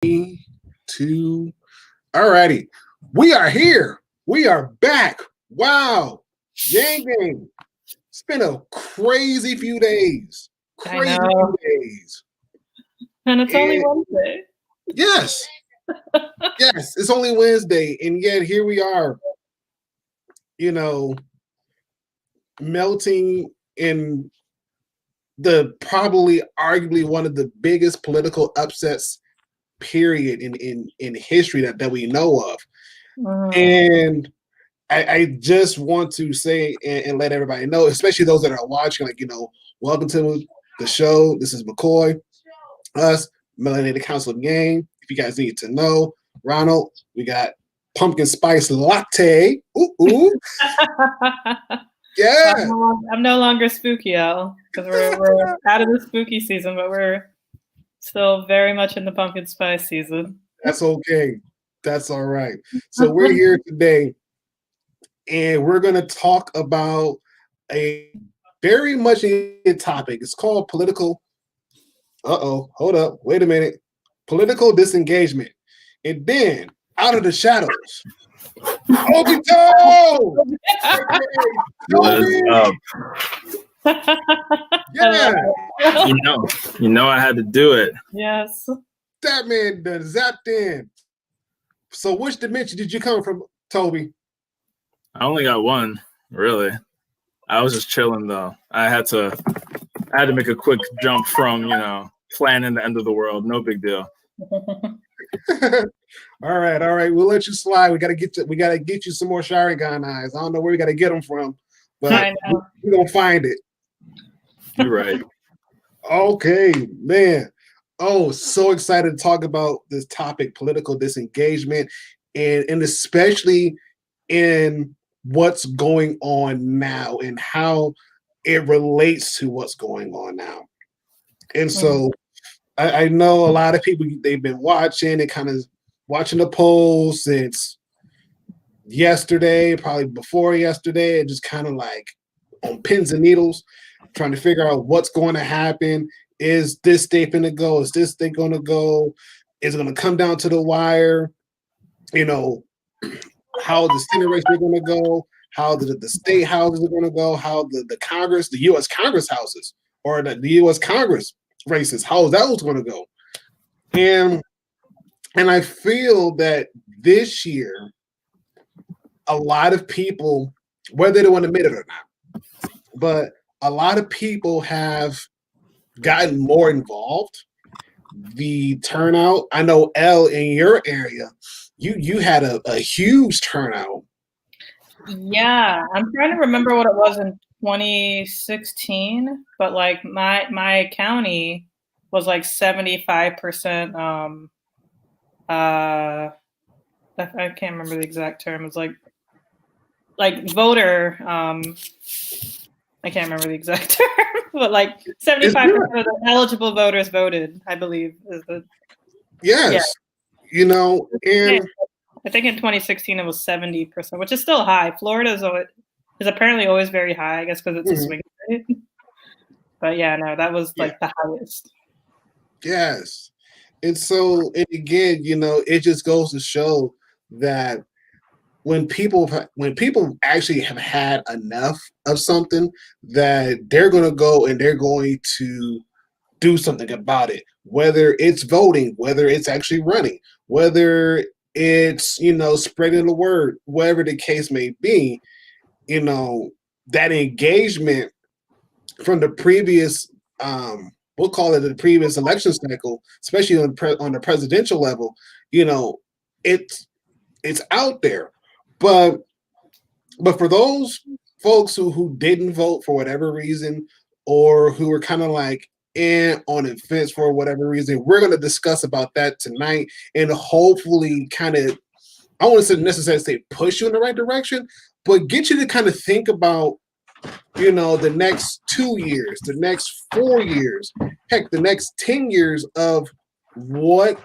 2. Alrighty. We are here. We are back. Wow. Yang Gang. It's been a crazy few days. Crazy few days. And it's only Wednesday. Yes. Yes, it's only Wednesday. And yet here we are, melting in the probably arguably one of the biggest political upsets period in history that we know of. And I just want to say and let everybody know, especially those that are watching, welcome to the show. This is McCoy, us, Melanated Council of Game. If you guys need to know, Ronald, we got pumpkin spice latte. Ooh. Yeah. I'm no longer spooky, Al, because we're out of the spooky season, but we're still very much in the pumpkin spice season. That's okay. That's all right. So we're here today, and we're going to talk about a very much needed topic. It's called political. Hold up. Wait a minute. Political disengagement. And then, out of the shadows, Obito! Yeah. You know I had to do it. Yes. That man done zapped in. So which dimension did you come from, Toby? I only got one, really. I was just chilling though. I had to make a quick jump from, planning the end of the world. No big deal. All right. We'll let you slide. We gotta get you some more Sharingan eyes. I don't know where we gotta get them from, but we're gonna find it. You're right. Okay, man. Oh, so excited to talk about this topic, political disengagement, and especially in what's going on now and how it relates to what's going on now. And so I know a lot of people, they've been watching and kind of watching the polls since yesterday, probably before yesterday, and just kind of like on pins and needles, trying to figure out what's going to happen. Is this state going to go? Is this thing going to go? Is it going to come down to the wire? How the Senate race are going to go? How the state houses are going to go? How the Congress, the U.S. Congress houses, or the U.S. Congress races, how is that going to go? And I feel that this year, a lot of people, whether they want to admit it or not, but a lot of people have gotten more involved. The turnout, I know, Elle, in your area, you had a huge turnout. Yeah, I'm trying to remember what it was in 2016, but like my county was like 75%. I can't remember the exact term. It's like voter. I can't remember the exact term, but like 75% of the eligible voters voted, I believe. Yes. Yeah. And I think in 2016 it was 70%, which is still high. Florida is apparently always very high, I guess, because it's a swing state. But yeah, no, that was like the highest. Yes. And so, and again, it just goes to show that when people actually have had enough of something, that they're going to go and they're going to do something about it, whether it's voting, whether it's actually running, whether it's, spreading the word, whatever the case may be, that engagement from the previous, we'll call it the previous election cycle, especially on the presidential level, it's out there. But for those folks who didn't vote for whatever reason, or who were kind of like on the fence for whatever reason, we're going to discuss about that tonight, and hopefully kind of, I don't want to necessarily say push you in the right direction, but get you to kind of think about, the next 2 years, the next 4 years, heck, the next 10 years of what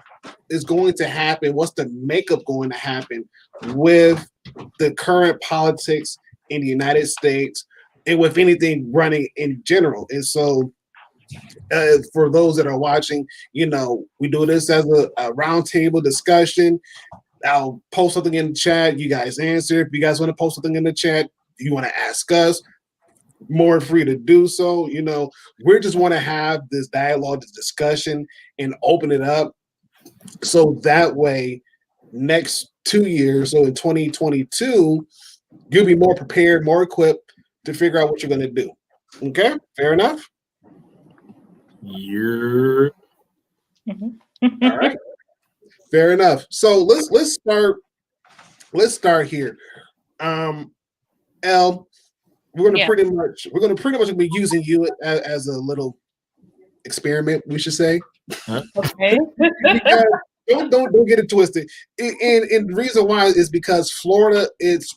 is going to happen, what's the makeup going to happen with the current politics in the United States and with anything running in general. And so for those that are watching, we do this as a roundtable discussion. I'll post something in the chat. You guys answer. If you guys want to post something in the chat, you want to ask us, more free to do so. We just want to have this dialogue, this discussion, and open it up. So that way, next 2 years, so in 2022, you'll be more prepared, more equipped to figure out what you're going to do. Okay, fair enough. You're all right. Fair enough. So let's start. Let's start here. Elle, we're gonna pretty much be using you as a little experiment, we should say. Okay. don't get it twisted. And the reason why is because Florida it's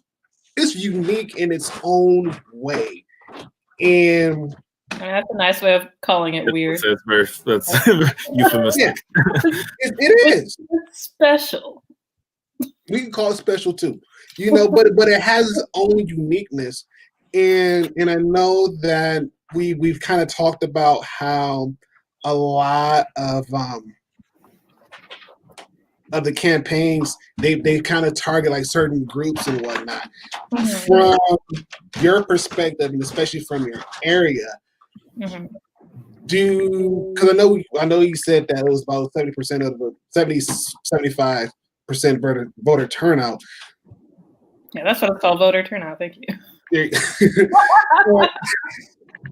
unique in its own way, and that's a nice way of calling it weird. That's euphemistic. Yeah. It is. It's special. We can call it special too, but it has its own uniqueness, and I know that we've kind of talked about how a lot of the campaigns they kind of target like certain groups and whatnot. Mm-hmm. From your perspective, and especially from your area, mm-hmm. Because I know you said that it was about 70% of the 75% voter turnout. Yeah, that's what it's called, voter turnout. Thank you.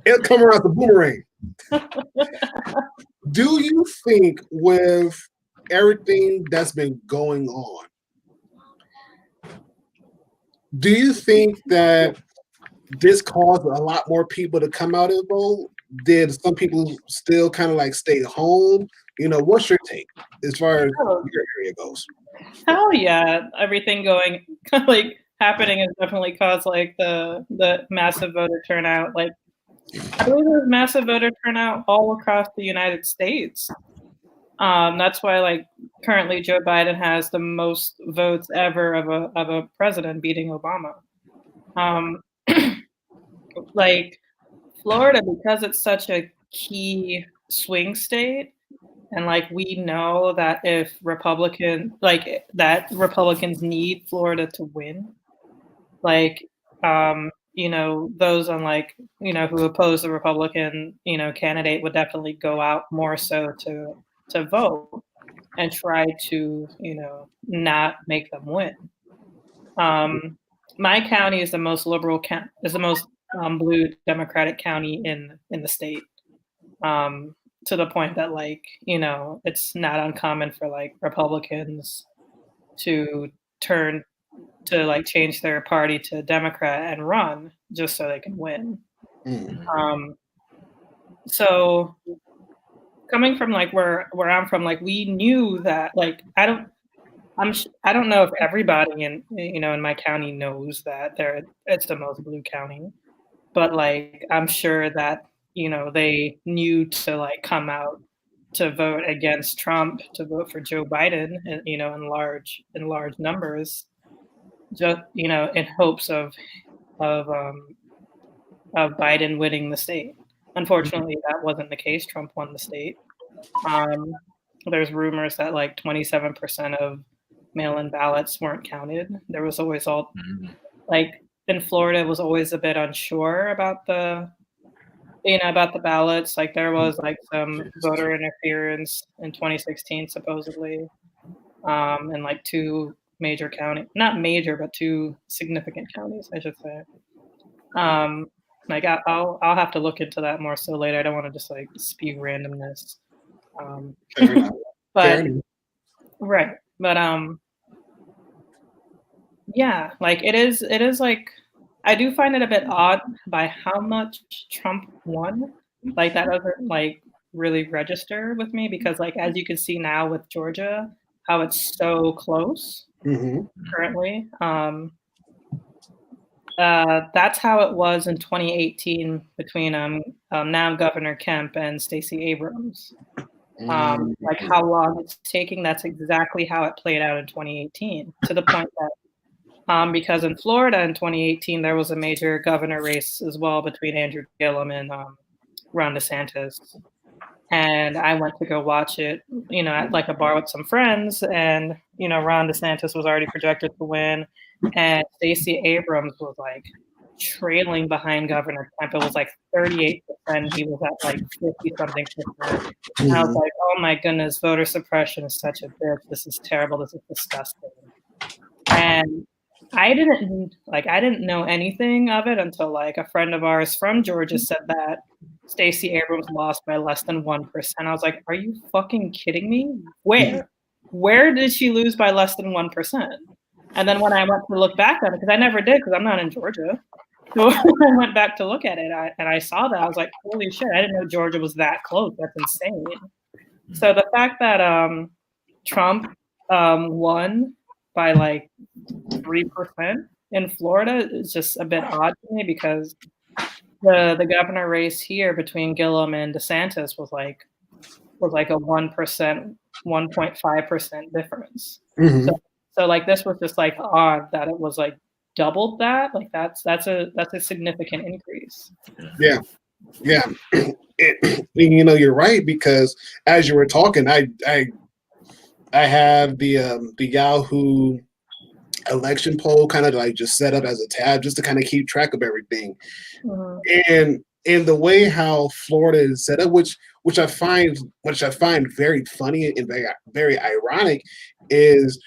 It'll come around the boomerang. Do you think with everything that's been going on, do you think that this caused a lot more people to come out and vote? Did some people still kind of like stay home? What's your take as far as your area goes? Hell yeah. Everything going happening has definitely caused the massive voter turnout. I believe there's massive voter turnout all across the United States. That's why currently Joe Biden has the most votes ever of a president, beating Obama. Florida, because it's such a key swing state, and we know that if Republicans need Florida to win, those on who oppose the Republican candidate would definitely go out more so to vote and try to not make them win. My county is the most liberal blue Democratic county in the state, to the point that it's not uncommon for Republicans to turn to change their party to Democrat and run just so they can win. So coming from where I'm from, we knew that I don't know if everybody in my county knows that it's the most blue county, but I'm sure that they knew to come out to vote against Trump, to vote for Joe Biden, in large numbers, just in hopes of Biden winning the state. Unfortunately, that wasn't the case. Trump won the state. There's rumors that 27% of mail-in ballots weren't counted. There was always in Florida, it was always a bit unsure about the ballots. There was some voter interference in 2016, supposedly, in two major counties, not major, but two significant counties, I should say. I'll have to look into that more so later. I don't want to just spew randomness. But right, but yeah, it is I do find it a bit odd by how much Trump won. That doesn't really register with me, because as you can see now with Georgia, how it's so close currently. That's how it was in 2018 between now Governor Kemp and Stacey Abrams. How long it's taking, that's exactly how it played out in 2018, to the point that because in Florida in 2018 there was a major governor race as well between Andrew Gillum and Ron DeSantis. and I went to go watch it, at like a bar with some friends, and Ron DeSantis was already projected to win, and Stacey Abrams was like trailing behind Governor Kemp. It was like 38%. He was at like 50 something percent. And I was like, oh my goodness, voter suppression is such a bitch. This is terrible. This is disgusting. And I didn't know anything of it until like a friend of ours from Georgia said that Stacey Abrams lost by less than 1%. I was like, are you fucking kidding me? Where did she lose by less than 1%? And then when I went to look back at it, because I never did, because I'm not in Georgia. So when I went back to look at it, and I saw that, I was like, holy shit, I didn't know Georgia was that close. That's insane. So the fact that Trump won by like 3% in Florida is just a bit odd to me, because the governor race here between Gillum and DeSantis was like a 1%, 1.5% difference. Mm-hmm. So like this was just like odd that it was like doubled that. Like that's a significant increase. Yeah. You're right, because as you were talking, I have the Yahoo election poll kind of like just set up as a tab just to kind of keep track of everything. Mm-hmm. And the way how Florida is set up, which I find very funny and very ironic, is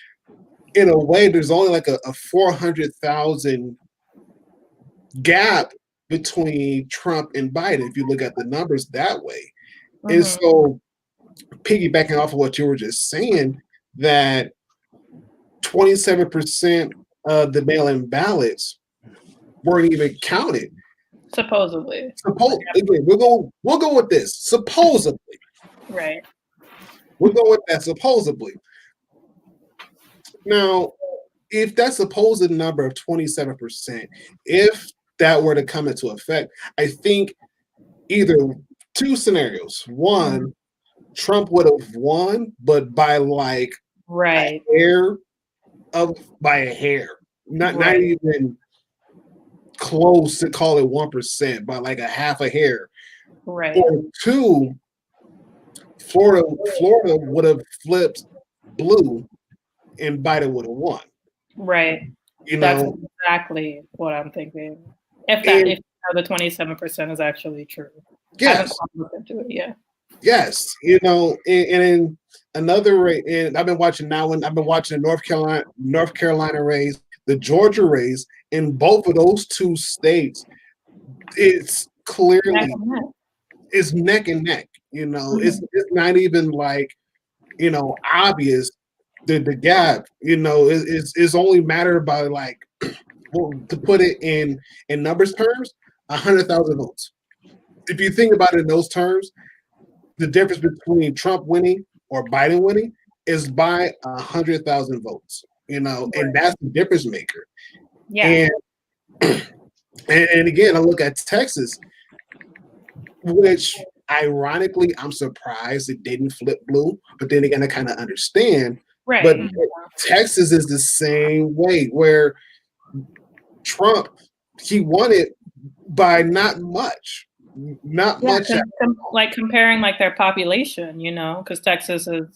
in a way there's only like a 400,000 gap between Trump and Biden if you look at the numbers that way. Mm-hmm. And so piggybacking off of what you were just saying, that 27% of the mail-in ballots weren't even counted. Supposedly. Again, we'll go with this. Supposedly. Right. We'll go with that. Supposedly. Now, if that supposed number of 27%, if that were to come into effect, I think either two scenarios. One, Trump would have won, but by like right. by a hair. Not even close to call it 1%, by like a half a hair. Right. Or two, Florida would have flipped blue and Biden would have won. Right. That's exactly what I'm thinking. If the 27% is actually true. Yes. I haven't looked into it yet. Yes, and in another, and I've been watching the North Carolina race, the Georgia race. In both of those two states, it's clearly it's neck and neck. Mm-hmm. It's not even like obvious the gap. It's only mattered by like, well, to put it in numbers terms, 100,000 votes. If you think about it in those terms, the difference between Trump winning or Biden winning is by 100,000 votes, and that's the difference maker. Yeah. And again, I look at Texas, which ironically, I'm surprised it didn't flip blue, but then again, I kind of understand. Right. But Texas is the same way, where Trump, he won it by not much. Much. Like comparing like their population, because Texas is,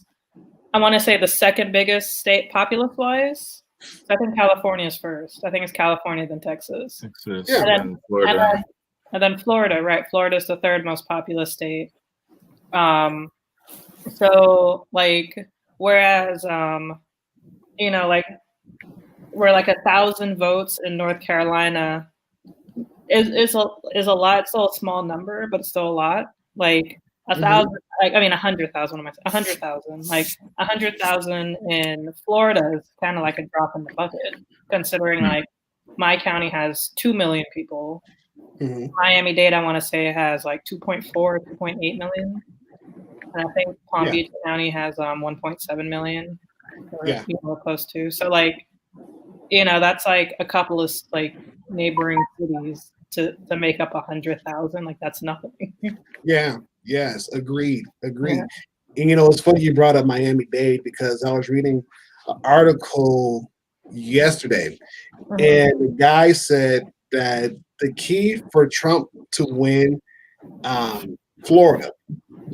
I want to say, the second biggest state populace-wise. I think California is first. I think it's California, then Texas. Yeah. And then Florida. And then Florida, right? Florida is the third most populous state. So like, whereas like we're like 1,000 votes in North Carolina is a lot. It's still a small number, but it's still a lot. Like 1,000, like 100,000. What am I saying? 100,000. Like 100,000 in Florida is kind of like a drop in the bucket, considering like my county has 2 million people. Mm-hmm. Miami-Dade, I want to say, has like 2.4, 2.8 million. And I think Palm Beach County has 1.7 million, or close to. So like, that's like a couple of like neighboring cities to make up 100,000. Like that's nothing. Yeah. Yes. Agreed. Yeah. And it's funny you brought up Miami-Dade, because I was reading an article yesterday, and the guy said that the key for Trump to win Florida.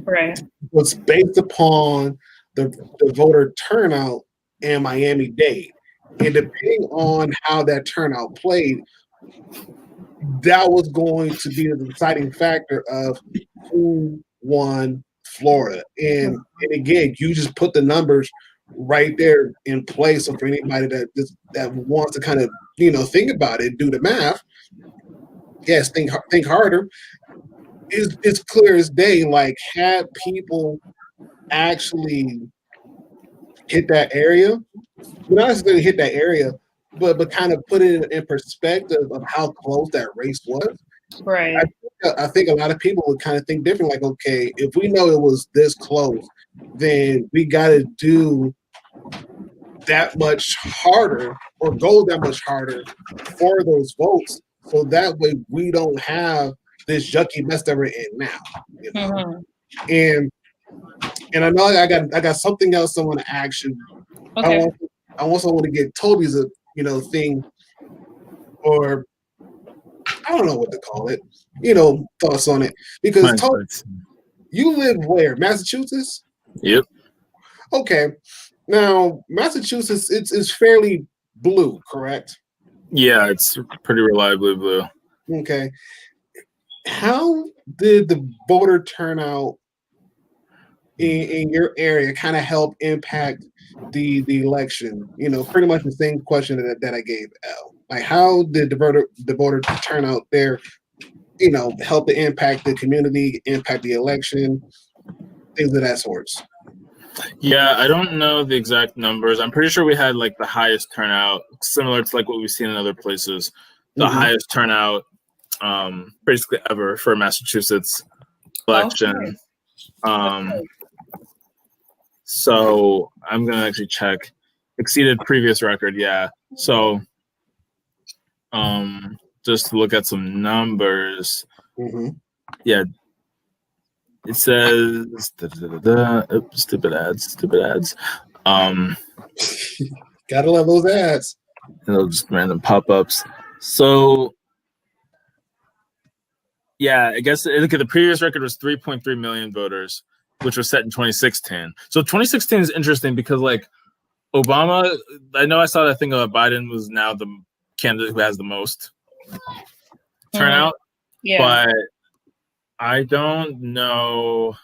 Right. Was based upon the voter turnout in Miami-Dade. And depending on how that turnout played, that was going to be the deciding factor of who won Florida. And again, you just put the numbers right there in place. So for anybody that wants to kind of think about it, do the math, yes, think harder. It's clear as day. Like, had people actually hit that area, not necessarily hit that area, but kind of put it in perspective of how close that race was. Right. I think a lot of people would kind of think different. Like, okay, if we know it was this close, then we got to do that much harder or go that much harder for those votes, so that way we don't have this yucky mess that we're in now. And I know I got something else I want to ask you. Okay. I also want to get Toby's thing, or I don't know what to call it, thoughts on it, because Toby, you live where? Massachusetts? Yep. Okay. Now, Massachusetts, it's fairly blue, correct? Yeah, it's pretty reliably blue. Okay. How did the voter turnout in your area kind of help impact the election? Pretty much the same question that I gave Al. Like, how did the voter turnout there, help to impact the community, impact the election, things of that sorts? Yeah, I don't know the exact numbers. I'm pretty sure we had like the highest turnout, similar to like what we've seen in other places. The highest turnout, basically ever for Massachusetts election. So I'm gonna actually check. Exceeded previous record, yeah. So, just to look at some numbers. Yeah. It says, oops, stupid ads. Gotta love those ads. Just random pop-ups. So, yeah, I guess look at the previous record was 3.3 million voters, which was set in 2016. So 2016 is interesting because like Obama, I know I saw that thing about Biden was now the candidate who has the most turnout. Yeah. But I don't know.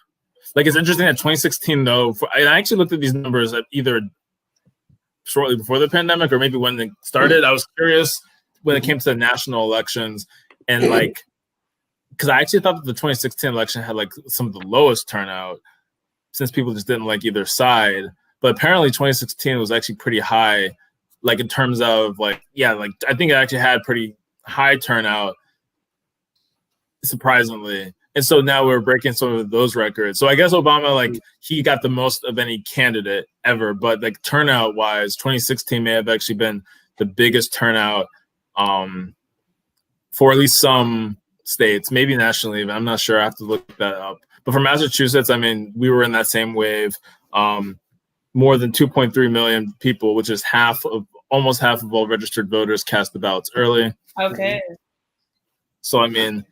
Like, it's interesting that 2016, though, I actually looked at these numbers at either shortly before the pandemic or maybe when they started. I was curious when it came to the national elections, and like, because I actually thought that the 2016 election had like some of the lowest turnout since people just didn't like either side. But apparently 2016 was actually pretty high, like in terms of like, yeah, like I think it actually had pretty high turnout, surprisingly. And so now we're breaking some of those records. So I guess Obama, like, he got the most of any candidate ever, but like turnout wise, 2016 may have actually been the biggest turnout for at least some states, maybe nationally. But I'm not sure. I have to look that up. But for Massachusetts, I mean, we were in that same wave. More than 2.3 million people, which is almost half of all registered voters, cast the ballots early. Okay. So I mean,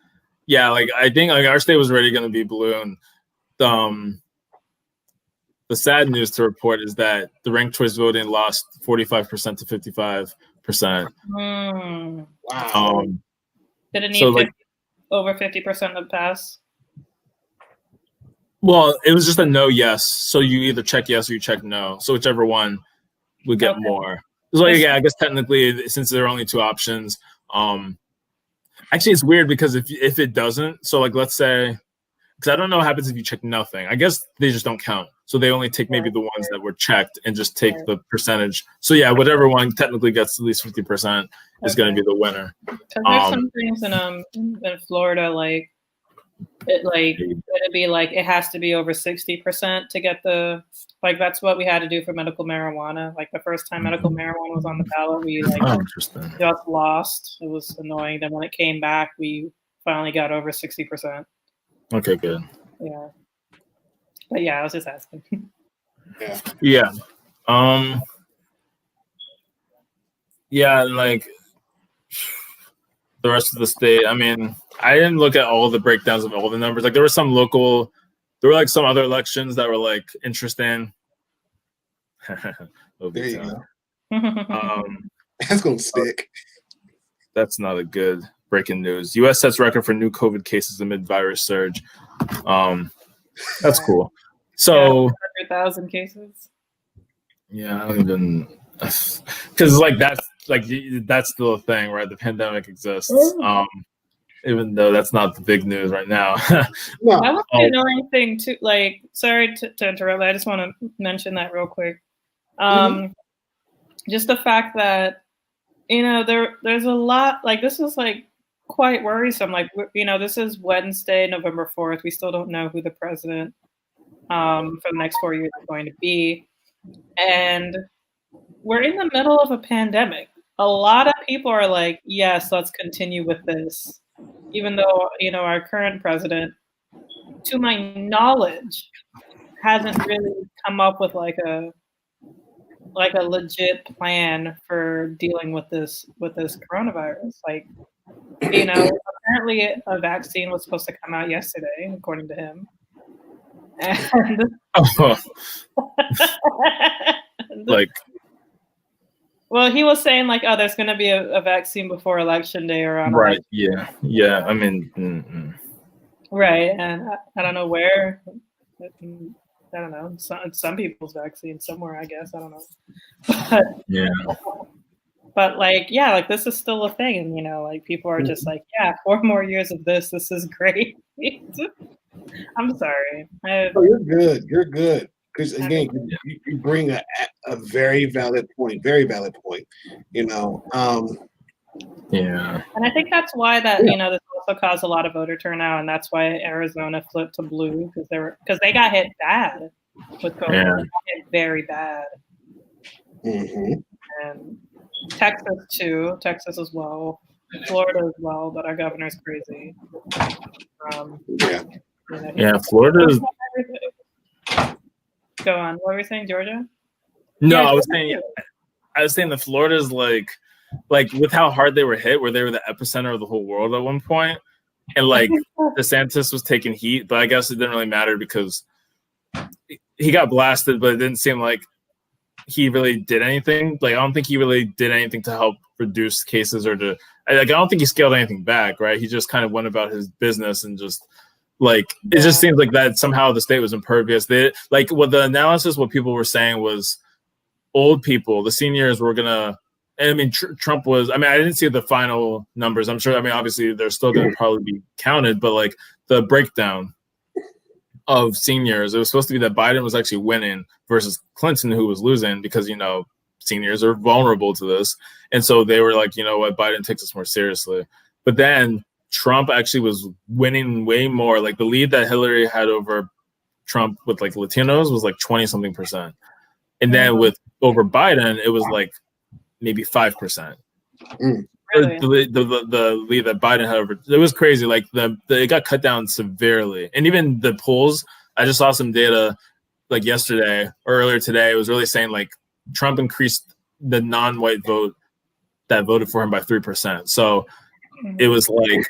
yeah, like I think like our state was already going to be blue, and the sad news to report is that the ranked choice voting lost 45% to 55%. Wow. Did it need over 50% to pass? Well, it was just a no, yes. So you either check yes or you check no. So whichever one would get more. So yeah, I guess technically, since there are only two options, actually it's weird because if it doesn't, so like let's say, because I don't know what happens if you check nothing. I guess they just don't count. So they only take maybe the ones that were checked and just take the percentage. So yeah, whatever one technically gets at least 50% is going to be the winner. There's some things in Florida, like it'd be like it has to be over 60% to get the, like that's what we had to do for medical marijuana. Like the first time medical marijuana was on the ballot, we just lost. It was annoying. Then when it came back, we finally got over 60%. Okay, good. Yeah. But yeah, I was just asking. Yeah. Yeah, like the rest of the state, I mean, I didn't look at all the breakdowns of all the numbers. Like there were some local, there were like some other elections that were like interesting. There you go. Um, That's gonna stick. That's not a good breaking news. U.S. sets record for new COVID cases amid virus surge. That's cool. So 100,000 cases. yeah, I don't even because like that's still a thing, right? The pandemic exists. Even though that's not the big news right now. No. That was the annoying thing too. Like, sorry to interrupt. I just want to mention that real quick. Just the fact that there's a lot. Like, this is like quite worrisome. Like, this is Wednesday, November 4th. We still don't know who the president for the next 4 years is going to be, and we're in the middle of a pandemic. A lot of people are like, yes, let's continue with this. Even though, our current president, to my knowledge, hasn't really come up with like a legit plan for dealing with this coronavirus. Like, apparently a vaccine was supposed to come out yesterday, according to him. And like, well, he was saying like, oh, there's going to be a vaccine before election day around. Right. Yeah. I mean, right. And I don't know where. I don't know. Some people's vaccine somewhere, I guess. I don't know. But, yeah. But like, yeah, like this is still a thing. And, like people are just like, yeah, 4 more years of this. This is great. I'm sorry. Oh, you're good. You're good. Because again, you bring a very valid point. Very valid point. Yeah. And I think that's why that this also caused a lot of voter turnout, and that's why Arizona flipped to blue because they got hit bad with COVID. Yeah. They got hit very bad. And Texas too. Texas as well. Florida as well, but our governor's crazy. Yeah, Florida's. Go on. What were you saying, Georgia? No, I was saying that Florida's like with how hard they were hit, where they were the epicenter of the whole world at one point, and like DeSantis was taking heat, but I guess it didn't really matter because he got blasted, but it didn't seem like he really did anything. Like I don't think he really did anything to help reduce cases or to I don't think he scaled anything back, right? He just kind of went about his business and just. Like it just seems like that somehow the state was impervious. They like what the analysis, what people were saying was old people, the seniors were gonna. And I mean, Trump was. I mean, I didn't see the final numbers. I'm sure. I mean, obviously they're still gonna probably be counted, but like the breakdown of seniors, it was supposed to be that Biden was actually winning versus Clinton, who was losing because seniors are vulnerable to this, and so they were like, what, Biden takes us more seriously, but then. Trump actually was winning way more. Like the lead that Hillary had over Trump with like Latinos was like 20-something%. And then with over Biden, it was like maybe 5%. Really? The lead that Biden had over, it was crazy. Like it got cut down severely. And even the polls, I just saw some data like yesterday or earlier today. It was really saying like Trump increased the non-white vote that voted for him by 3%. So it was like,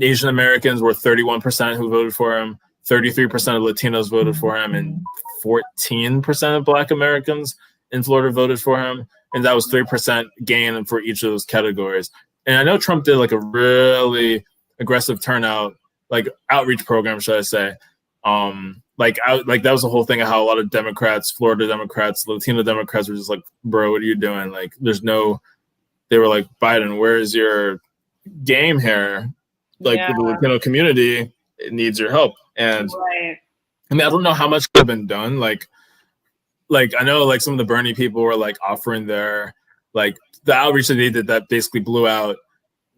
Asian Americans were 31% who voted for him, 33% of Latinos voted for him, and 14% of Black Americans in Florida voted for him. And that was 3% gain for each of those categories. And I know Trump did like a really aggressive turnout, like outreach program, should I say. Like that was the whole thing of how a lot of Democrats, Florida Democrats, Latino Democrats were just like, bro, what are you doing? Like they were like, Biden, where's your game here? Like with the Latino community, it needs your help. And I mean, I don't know how much could have been done. Like I know like some of the Bernie people were like offering their like the outreach that they did that basically blew out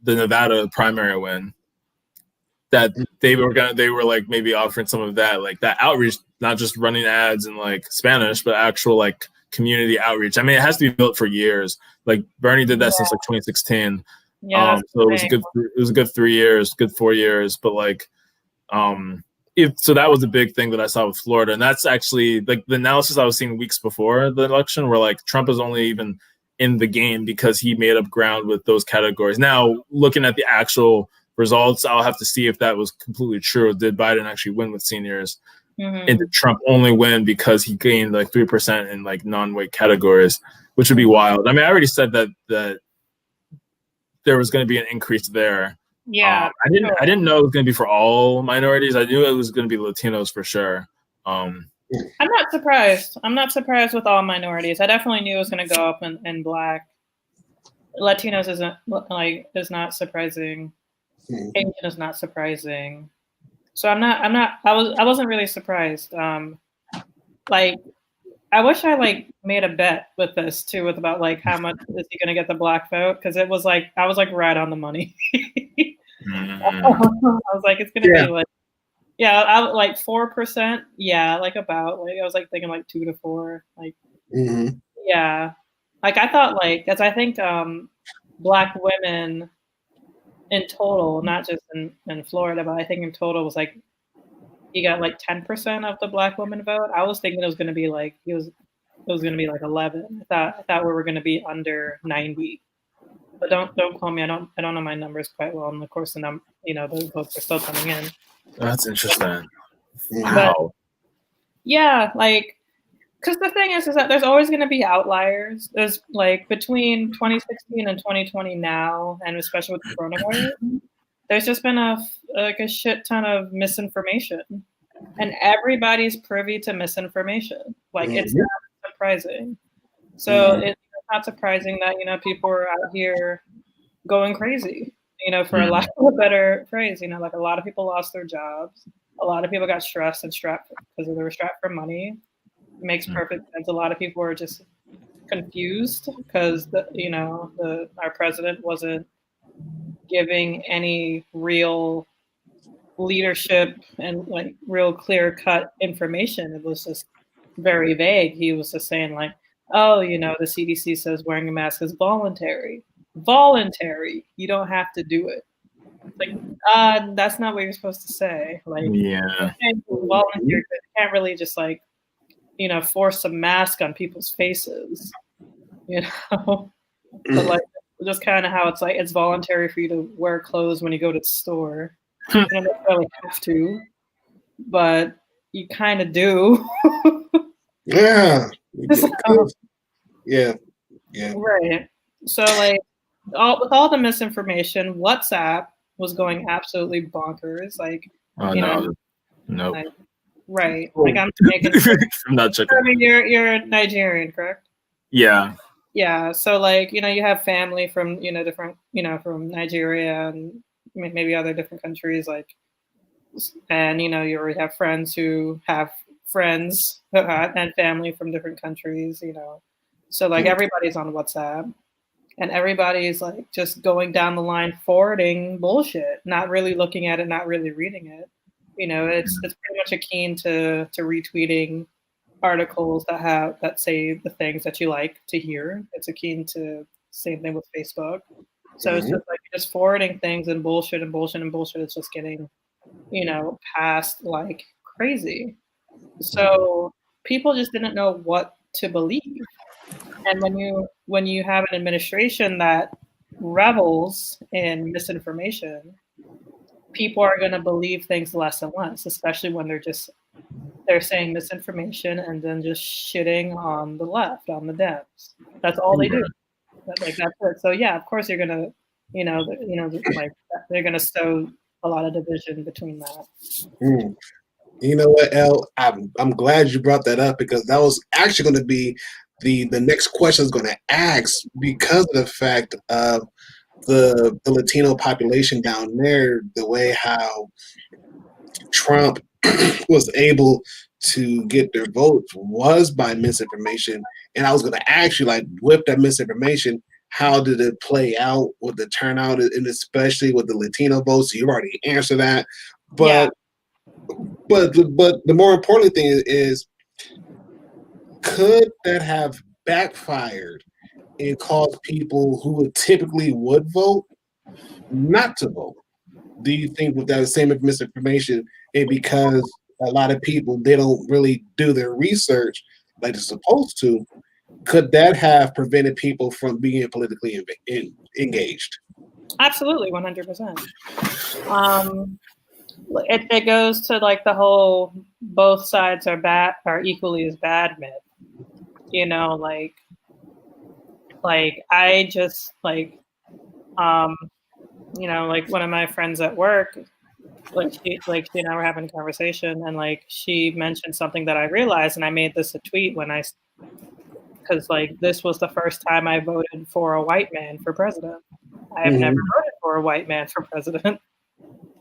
the Nevada primary win. That they were like maybe offering some of that, like that outreach, not just running ads in like Spanish, but actual like community outreach. I mean, it has to be built for years. Like Bernie did that since like 2016. Yeah, so it was a good 3 years, good 4 years, but like, so that was a big thing that I saw with Florida, and that's actually like the analysis I was seeing weeks before the election, where like Trump is only even in the game because he made up ground with those categories. Now, looking at the actual results. I'll have to see if that was completely true. Did Biden actually win with seniors? Mm-hmm. And did Trump only win because he gained like 3% in like non-weight categories, which would be wild. I mean, I already said that there was going to be an increase there. Yeah, I didn't know it was going to be for all minorities. I knew it was going to be Latinos for sure. I'm not surprised. I'm not surprised with all minorities. I definitely knew it was going to go up in Black. Latinos is not surprising. Asian is not surprising. So I wasn't really surprised. Like, I wish I like made a bet with this too, with about like how much is he gonna get the Black vote? Because it was like I was like right on the money. I was like, it's gonna be like, yeah, I like 4%. Yeah, like about like I was like thinking like 2 to 4. Like, yeah, like I thought like as I think Black women in total, not just in Florida, but I think in total was like he got like 10% of the Black women vote. I was thinking it was going to be like it was going to be like 11. I thought we were going to be under 90. But don't quote me. I don't know my numbers quite well, and of course the the votes are still coming in. That's interesting. Wow. But, yeah, like because the thing is that there's always going to be outliers. There's like between 2016 and 2020 now, and especially with the coronavirus, there's just been a shit ton of misinformation, and everybody's privy to misinformation. Like it's not surprising. So it's not surprising that people are out here going crazy. For a lack of a better phrase, like a lot of people lost their jobs. A lot of people got stressed and strapped because they were strapped for money. It makes perfect sense. A lot of people are just confused because our president wasn't giving any real leadership and like real clear-cut information. It was just very vague. He was just saying like, oh, the CDC says wearing a mask is voluntary. Voluntary. You don't have to do it. Like, that's not what you're supposed to say. Like, yeah, voluntary. You can't really just like, force a mask on people's faces. But like, just kind of how it's like it's voluntary for you to wear clothes when you go to the store. You don't necessarily have to, but you kind of do. Yeah. So, Yeah. Right. So like with all the misinformation, WhatsApp was going absolutely bonkers. Like, no. Like, right. Like I'm making. I'm not checking. I mean, you're Nigerian, correct? Yeah. Yeah. So like you have family from different from Nigeria and maybe other different countries like, and you already have friends who have friends and family from different countries. So like everybody's on WhatsApp. And everybody's like just going down the line forwarding bullshit, not really looking at it, not really reading it. It's pretty much akin to retweeting articles that say the things that you like to hear. It's akin to same thing with Facebook. So it's just like just forwarding things and bullshit and bullshit and bullshit. It's just getting, passed like crazy. So people just didn't know what to believe. And when you have an administration that revels in misinformation, people are going to believe things less and less, especially when they're saying misinformation and then just shitting on the left, on the Dems. That's all they do. That's it. So yeah, of course you're gonna, like they're gonna sow a lot of division between that. You know what, El? I'm glad you brought that up because that was actually going to be the next question I was going to ask because of the fact of the Latino population down there, the way how Trump was able to get their votes was by misinformation. And I was going to ask you, like, with that misinformation, how did it play out with the turnout, and especially with the Latino votes? You already answered that, but the more important thing is, could that have backfired and caused people who typically would vote not to vote? Do you think with that same misinformation, and because a lot of people they don't really do their research like they're supposed to, could that have prevented people from being politically engaged? Absolutely, 100%. It goes to like the whole both sides are equally as bad myth. You know, like I just like you know, like one of my friends at work, she and I were having a conversation, and like she mentioned something that I realized, and I made this a tweet because like this was the first time I voted for a white man for president. I have never voted for a white man for president.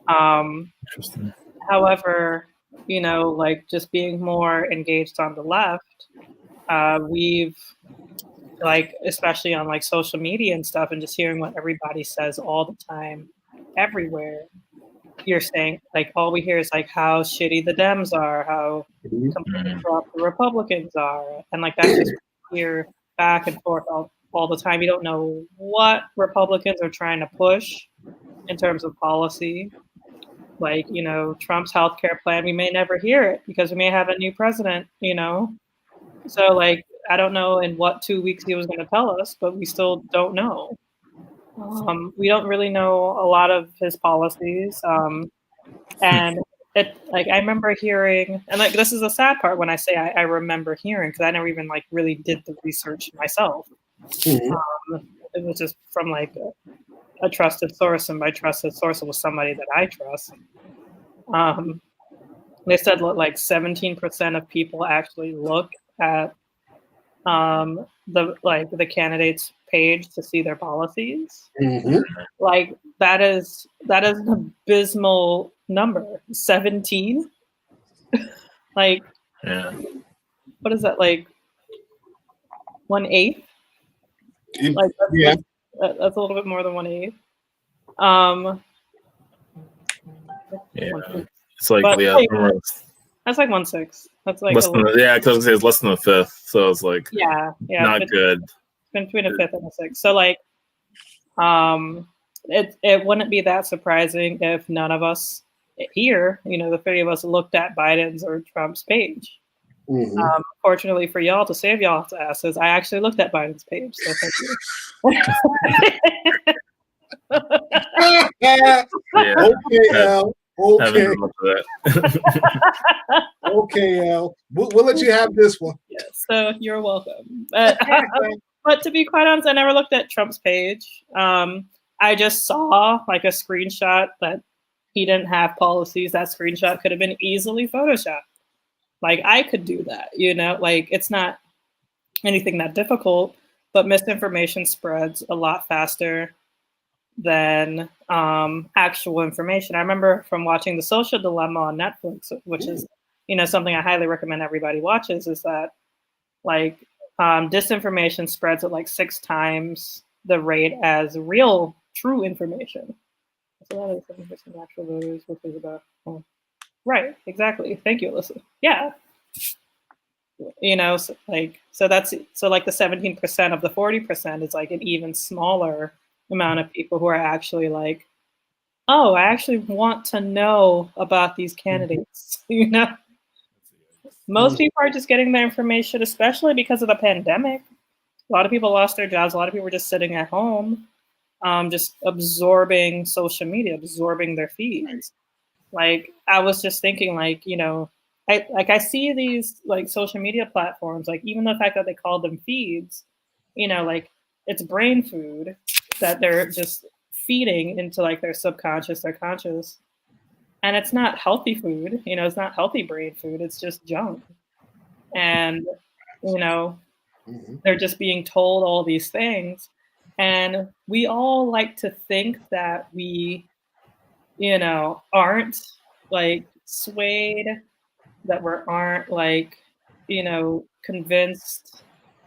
Interesting. However, you know, like just being more engaged on the left, we've like, especially on like social media and stuff, and just hearing what everybody says all the time, everywhere. You're saying like all we hear is like how shitty the Dems are, how completely corrupt the Republicans are, and like that's just here back and forth all the time. You don't know what Republicans are trying to push in terms of policy. Like, you know, Trump's healthcare plan, we may never hear it because we may have a new president, you know? So, like, I don't know in what 2 weeks he was going to tell us, but we still don't know. We don't really know a lot of his policies. And it, like, I remember hearing, and like, this is the sad part when I say I remember hearing, because I never even like really did the research myself. It was just from like a trusted source, and my trusted source was somebody that I trust. They said like 17% of people actually look at the candidate's page to see their policies. Like that is an abysmal number. 17. Like, yeah. What is that, like 1/8? Like that's a little bit more than 1/8. Yeah, it's like but, yeah, like, that's like 1/6. That's like less than yeah, because I was gonna say it's less than a fifth, so it's like not good. It's between a fifth and a sixth. So like, it wouldn't be that surprising if none of us here, you know, the three of us looked at Biden's or Trump's page. Fortunately for y'all, to save y'all's asses, I actually looked at Biden's page. So thank you. Okay, Al. Okay. Okay, Al. We'll let you have this one. Yeah, so you're welcome. But to be quite honest, I never looked at Trump's page. I just saw like a screenshot that he didn't have policies. That screenshot could have been easily photoshopped. Like I could do that, you know, like it's not anything that difficult, but misinformation spreads a lot faster than actual information. I remember from watching The Social Dilemma on Netflix, which is, you know, something I highly recommend everybody watches, is that like disinformation spreads at like 6 times the rate as real, true information. So that is 7% actual voters, which is about, right, exactly. Thank you, Alyssa. Yeah. You know, so like the 17% of the 40% is like an even smaller amount of people who are actually like, oh, I actually want to know about these candidates. You know, most people are just getting their information, especially because of the pandemic. A lot of people lost their jobs. A lot of people were just sitting at home, just absorbing social media, absorbing their feeds. Like I was just thinking, like, you know, I see these like social media platforms, like even the fact that they call them feeds, you know, like it's brain food that they're just feeding into like their subconscious, their conscious. And it's not healthy food, you know, it's not healthy brain food, it's just junk. And, you know, they're just being told all these things. And we all like to think that we, you know, aren't like swayed, that we aren't like, you know, convinced,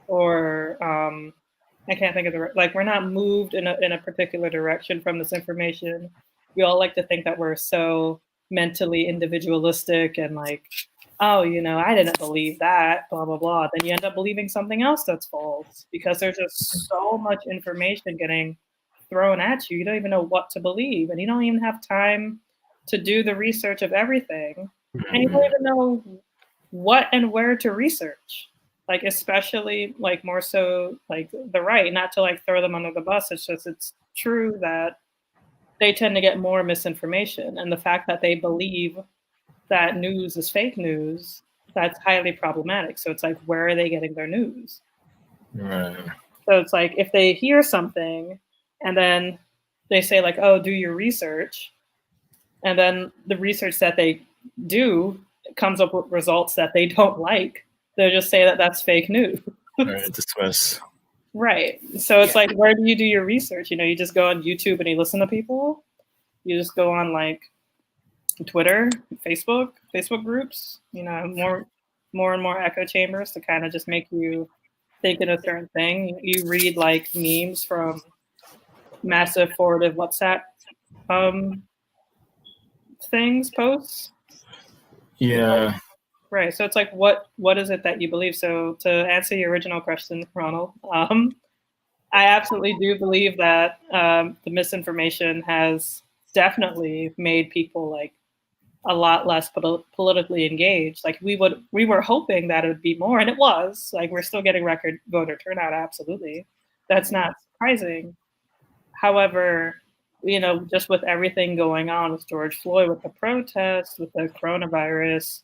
or I can't think of like we're not moved in a particular direction from this information. We all like to think that we're so mentally individualistic and like, oh, you know, I didn't believe that, blah, blah, blah. Then you end up believing something else that's false because there's just so much information getting thrown at you. You don't even know what to believe, and you don't even have time to do the research of everything. And you don't even know what and where to research. Like, especially like more so like the right, not to like throw them under the bus. It's just, it's true that they tend to get more misinformation. And the fact that they believe that news is fake news, that's highly problematic. So it's like, where are they getting their news? Right. So it's like, if they hear something and then they say like, oh, do your research, and then the research that they do comes up with results that they don't like, they'll just say that that's fake news. Right. Dismiss. Right. So it's like, where do you do your research? You just go on YouTube and you listen to people. You just go on like Twitter, Facebook groups, more and more echo chambers to kind of just make you think in a certain thing. You read like memes from massive forwarded WhatsApp posts. Yeah. Right. So it's like, what is it that you believe? So to answer your original question, Ronald, I absolutely do believe that the misinformation has definitely made people like a lot less politically engaged. Like we were hoping that it would be more, and it was. Like we're still getting record voter turnout. Absolutely, that's not surprising. However, just with everything going on with George Floyd, with the protests, with the coronavirus,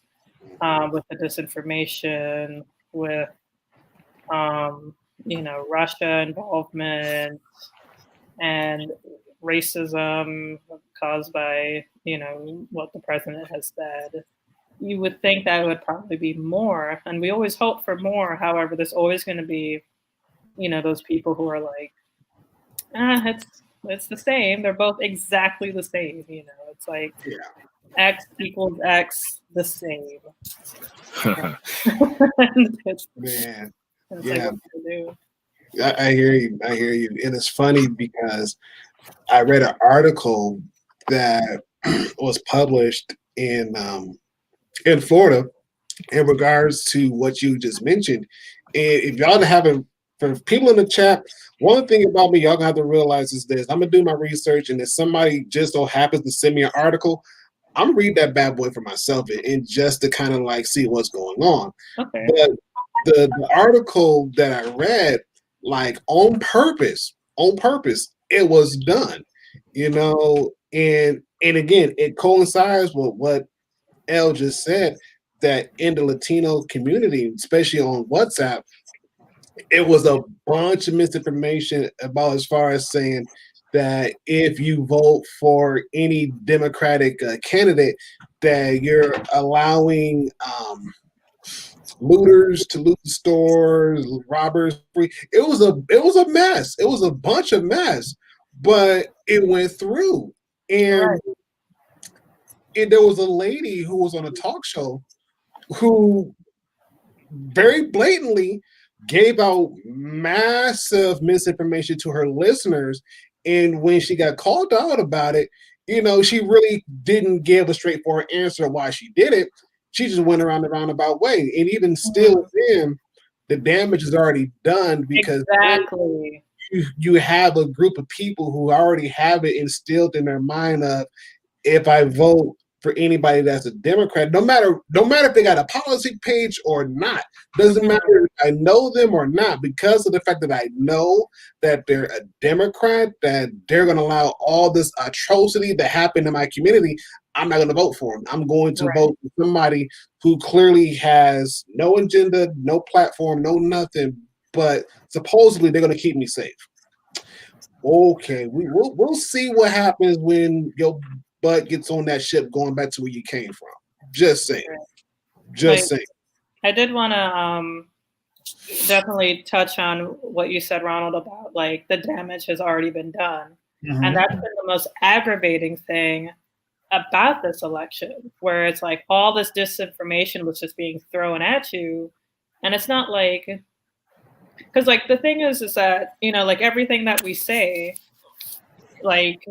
with the disinformation, with Russia involvement and racism caused by what the president has said, you would think that it would probably be more, and we always hope for more. However, there's always going to be those people who are like, it's the same, they're both exactly the same. It's like X equals X the same. Man, it's yeah. like, what to do? I hear you. And it's funny because I read an article that was published in Florida in regards to what you just mentioned. And if y'all haven't, for people in the chat, one thing about me, y'all gonna have to realize is this: I'm gonna do my research, and if somebody just so happens to send me an article, I'm gonna read that bad boy for myself and just to kind of like see what's going on. Okay. But the article that I read, like on purpose, it was done, and again, it coincides with what Elle just said, that in the Latino community, especially on WhatsApp, it was a bunch of misinformation about, as far as saying that if you vote for any Democratic candidate, that you're allowing looters to loot the stores, robbers free. It was a mess. It was a bunch of mess, but it went through. And there was a lady who was on a talk show who very blatantly gave out massive misinformation to her listeners. And when she got called out about it, she really didn't give a straightforward answer why she did it. She just went around the roundabout way. And even still then, the damage is already done, because exactly. You have a group of people who already have it instilled in their mind of, if I vote for anybody that's a Democrat, no matter if they got a policy page or not, doesn't matter if I know them or not, because of the fact that I know that they're a Democrat, that they're going to allow all this atrocity that happened in my community, I'm not going to vote for them. I'm going to vote for somebody who clearly has no agenda, no platform, no nothing, but supposedly they're going to keep me safe. Okay, we'll see what happens when your butt gets on that ship going back to where you came from. Just saying. Saying. I did want to definitely touch on what you said, Ronald, about like the damage has already been done. Mm-hmm. And that's been the most aggravating thing about this election, where it's like all this disinformation was just being thrown at you. And it's not like, because like the thing is that, like everything that we say, like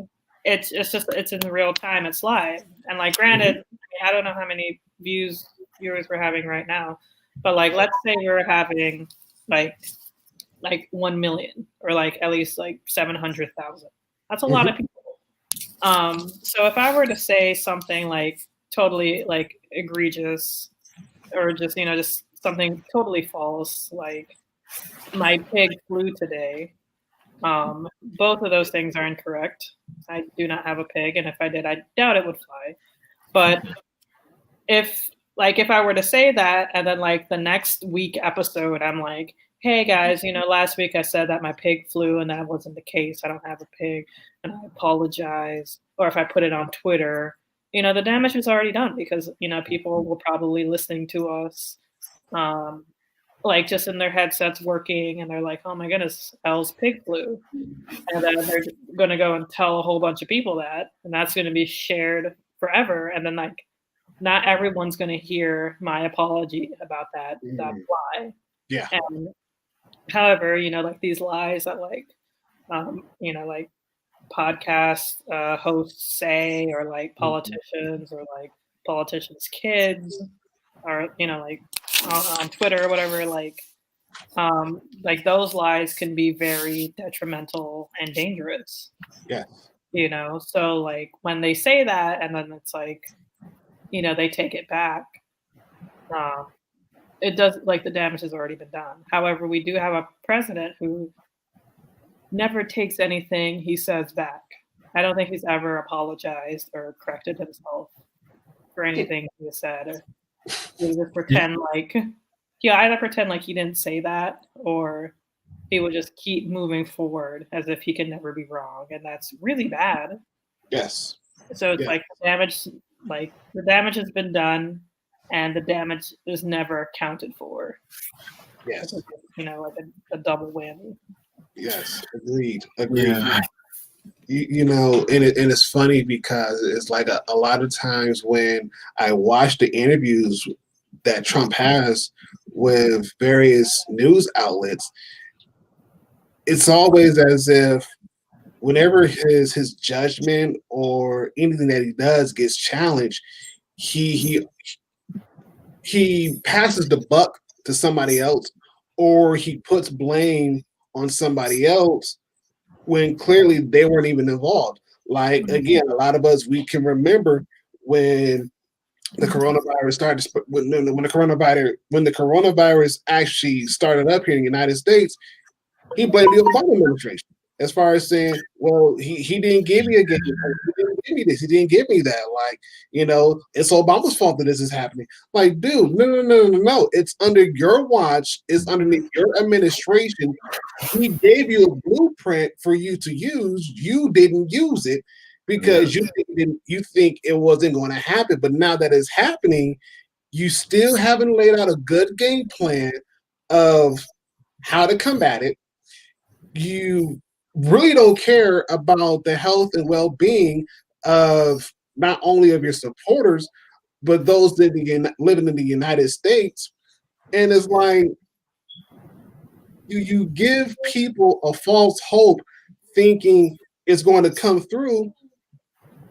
it's in real time, it's live. And like, granted, I don't know how many viewers we're having right now, but like, let's say we're having like 1 million, or like at least like 700,000. That's a lot of people. So if I were to say something like totally like egregious, or just, just something totally false, like my pig flew today, Both of those things are incorrect. I do not have a pig, and if I did, I doubt it would fly. But if I were to say that, and then like the next week episode, I'm like, hey guys, last week I said that my pig flew, and that wasn't the case. I don't have a pig, and I apologize. Or if I put it on Twitter, the damage is already done because people will probably listening to us, like just in their headsets working, and they're like, oh my goodness, Elle's pig flew, and then they're going to go and tell a whole bunch of people that, and that's going to be shared forever, and then like not everyone's going to hear my apology about that lie. Yeah. And however, like these lies that like like podcast hosts say, or like politicians, or like politicians' kids, or like on Twitter or whatever, like those lies can be very detrimental and dangerous. Yeah. So like when they say that, and then it's like, they take it back, it does, like, the damage has already been done. However, we do have a president who never takes anything he says back. I don't think he's ever apologized or corrected himself for anything he has said. Or he would just pretend like, either pretend like he didn't say that, or he would just keep moving forward as if he can never be wrong. And that's really bad. Yes. So it's like the damage has been done, and the damage is never accounted for. Yes. Like a double whammy. Yes. Agreed. And it's funny because it's like a lot of times when I watch the interviews that Trump has with various news outlets, it's always as if whenever his judgment or anything that he does gets challenged, he passes the buck to somebody else, or he puts blame on somebody else when clearly they weren't even involved. Like, again, a lot of us, we can remember when the coronavirus started, when the coronavirus actually started up here in the United States, he blamed the Obama administration. As far as saying, well, he didn't give me a game, he didn't give me this, he didn't give me that. Like, it's Obama's fault that this is happening. Like, dude, no. It's under your watch, it's underneath your administration. He gave you a blueprint for you to use. You didn't use it because you think it wasn't going to happen. But now that it's happening, you still haven't laid out a good game plan of how to combat it. You really don't care about the health and well-being of not only of your supporters, but those living in the United States. And it's like you give people a false hope thinking it's going to come through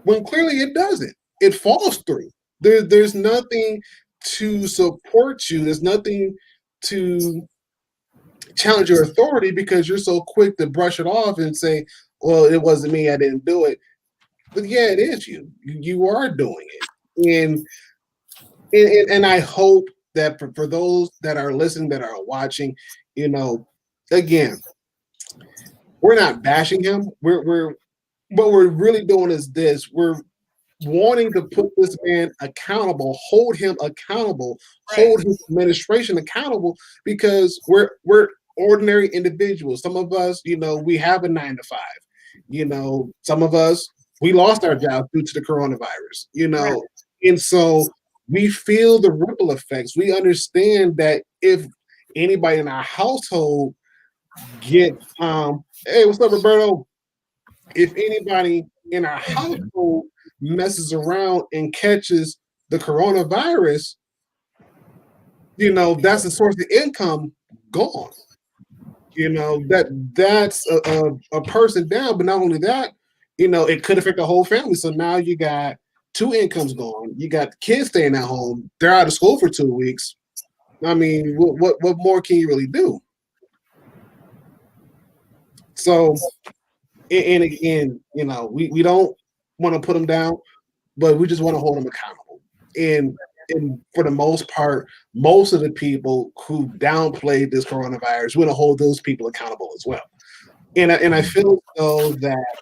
when clearly it doesn't. It falls through. There's nothing to support you. There's nothing to challenge your authority because you're so quick to brush it off and say, well, it wasn't me, I didn't do it. But yeah, it is you. You are doing it. And I hope that for those that are listening, that are watching, again, we're not bashing him. What we're really doing is this. We're wanting to put this man accountable, hold him accountable, hold his administration accountable, because we're ordinary individuals. Some of us, we have a 9-to-5. Some of us, we lost our jobs due to the coronavirus, and so we feel the ripple effects. We understand that if anybody in our household gets, hey, what's up, Roberto? If anybody in our household messes around and catches the coronavirus, that's a source of income gone. That's a person down. But not only that, it could affect the whole family. So now you got 2 incomes gone. You got the kids staying at home. They're out of school for 2 weeks. I mean, what more can you really do? So, and again, we don't want to put them down, but we just want to hold them accountable. And for the most part, most of the people who downplayed this coronavirus, we want to hold those people accountable as well. And I feel though that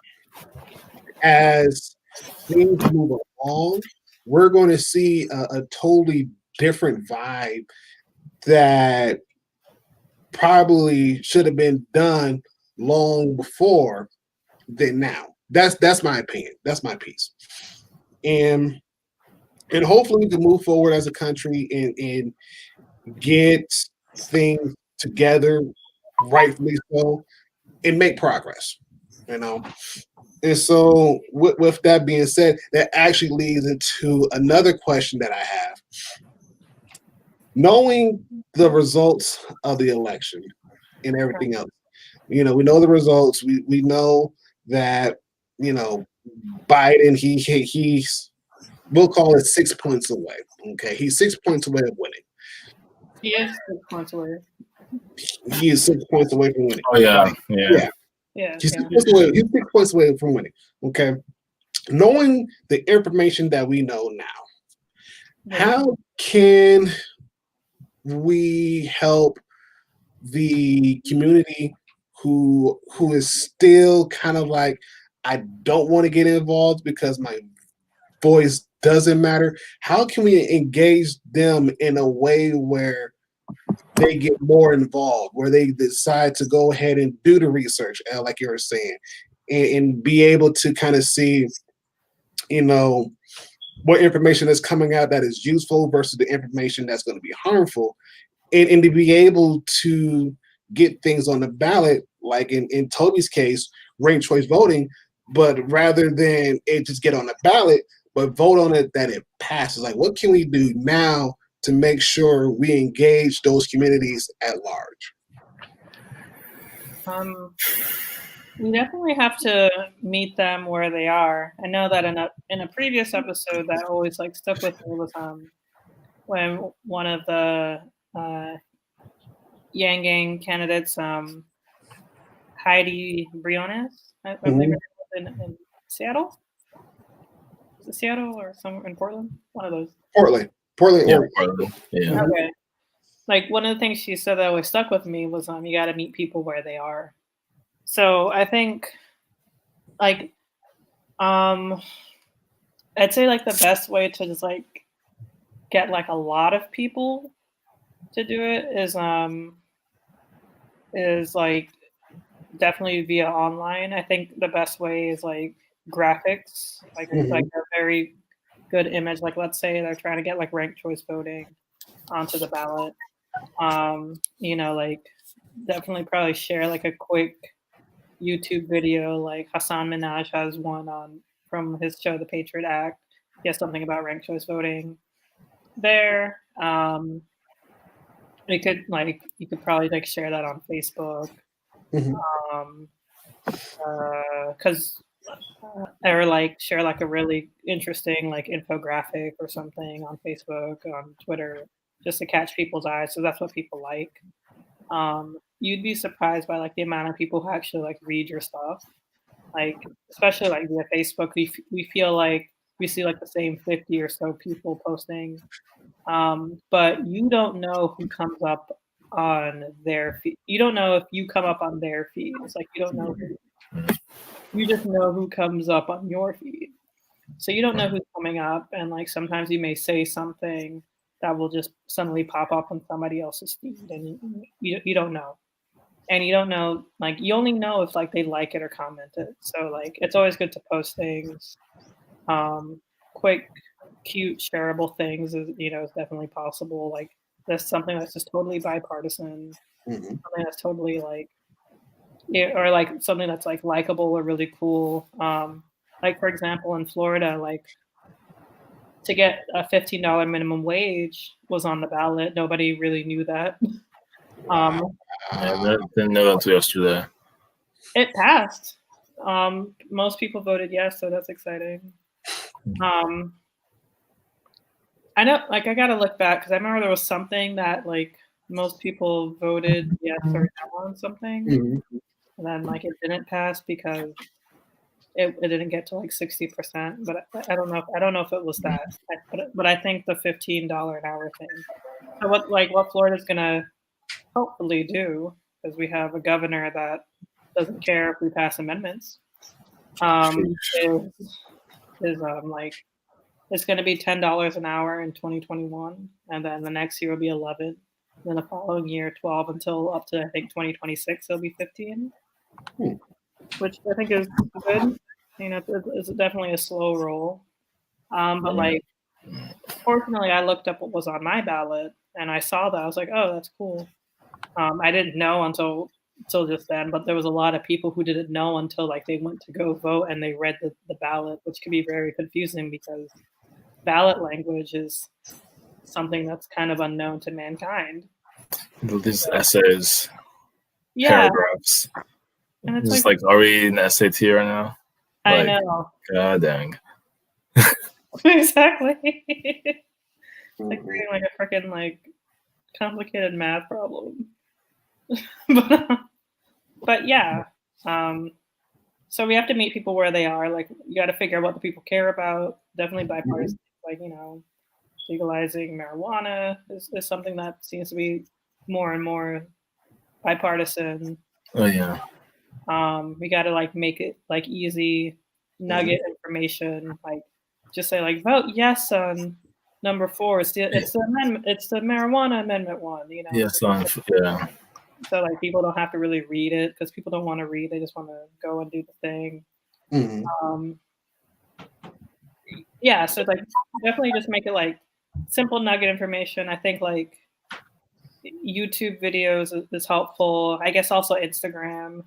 as things move along, we're going to see a totally different vibe that probably should have been done long before than now. That's my opinion. That's my piece. And hopefully we can move forward as a country and get things together, rightfully so, and make progress. You know. And so, with that being said, that actually leads into another question that I have. Knowing the results of the election and everything else, we know the results. We know that Biden he's we'll call it 6 points away. Okay, he's 6 points away of winning. He is 6 points away. He is 6 points away from winning. Oh yeah, Right? yeah. He's 6 points away. He's 6 points away from winning. Okay, knowing the information that we know now, how can we help the community who is still kind of like, I don't want to get involved because my voice doesn't matter? How can we engage them in a way where they get more involved, where they decide to go ahead and do the research, like you were saying, and be able to kind of see, what information is coming out that is useful versus the information that's going to be harmful, and to be able to get things on the ballot, like in Toby's case, ranked choice voting, but rather than it just get on the ballot, but vote on it that it passes. Like, what can we do now to make sure we engage those communities at large? We definitely have to meet them where they are. I know that in a previous episode that always like stuck with me was when one of the Yang Gang candidates, Heidi Briones, I believe it was in Seattle. Is it Seattle or somewhere in Portland? One of those. Portland. Yeah, Portland. Yeah. Okay. Like one of the things she said that always stuck with me was you got to meet people where they are. So I think like I'd say like the best way to just like get like a lot of people to do it is like definitely via online. I think the best way is like graphics, like like a very good image. Like let's say they're trying to get like ranked choice voting onto the ballot. Like definitely probably share like a quick YouTube video. Like Hassan Minaj has one from his show The Patriot Act. He has something about ranked choice voting there. You could probably like share that on Facebook. Or like share like a really interesting like infographic or something on Facebook, on Twitter, just to catch people's eyes. So that's what people like. You'd be surprised by like the amount of people who actually like read your stuff. Like especially like via Facebook, we feel like we see like the same 50 or so people posting, but you don't know who comes up on their feed. You don't know if you come up on their feeds. Like you don't know you just know who comes up on your feed. So you don't know who's coming up, and like sometimes you may say something that will just suddenly pop up on somebody else's feed, and you don't know. And you don't know, like you only know if like they like it or comment it. So like it's always good to post things. Quick, cute, shareable things is definitely possible. Like there's something that's just totally bipartisan, something that's totally like or like something that's like likable or really cool. Like for example, in Florida, like to get a $15 minimum wage was on the ballot. Nobody really knew that. I didn't know that until yesterday. It passed. Most people voted yes, so that's exciting. I know, like I gotta look back because I remember there was something that like most people voted yes or no on something, and then like it didn't pass because it didn't get to like 60%. But I don't know if it was that. But I think the $15 an hour thing. So what Florida's gonna hopefully do, because we have a governor that doesn't care if we pass amendments. Is like it's going to be $10 an hour in 2021, and then the next year will be 11. Then the following year, 12 until up to I think 2026, it'll be 15, which I think is good. You know, it's definitely a slow roll. But like, fortunately, I looked up what was on my ballot, and I saw that. I was like, oh, that's cool. I didn't know until just then, but there was a lot of people who didn't know until like they went to go vote and they read the ballot, which can be very confusing because ballot language is something that's kind of unknown to mankind. These essays, Yeah, paragraphs. and it's Just like, are we in SAT right now? I Like, know. God dang. Exactly. Like reading like a freaking like complicated math problem. but yeah. So we have to meet people where they are. Like you got to figure out what the people care about. Definitely bipartisan. Like, you know, legalizing marijuana is something that seems to be more and more bipartisan. Oh yeah. We got to like make it like easy nugget information. Like just say like vote yes on number 4. It's the amendment. It's the marijuana amendment one. You know. Yes, yeah. So like people don't have to really read it because people don't want to read. They just want to go and do the thing. Yeah. So like definitely just make it like simple nugget information. I think like YouTube videos is helpful. I guess also Instagram,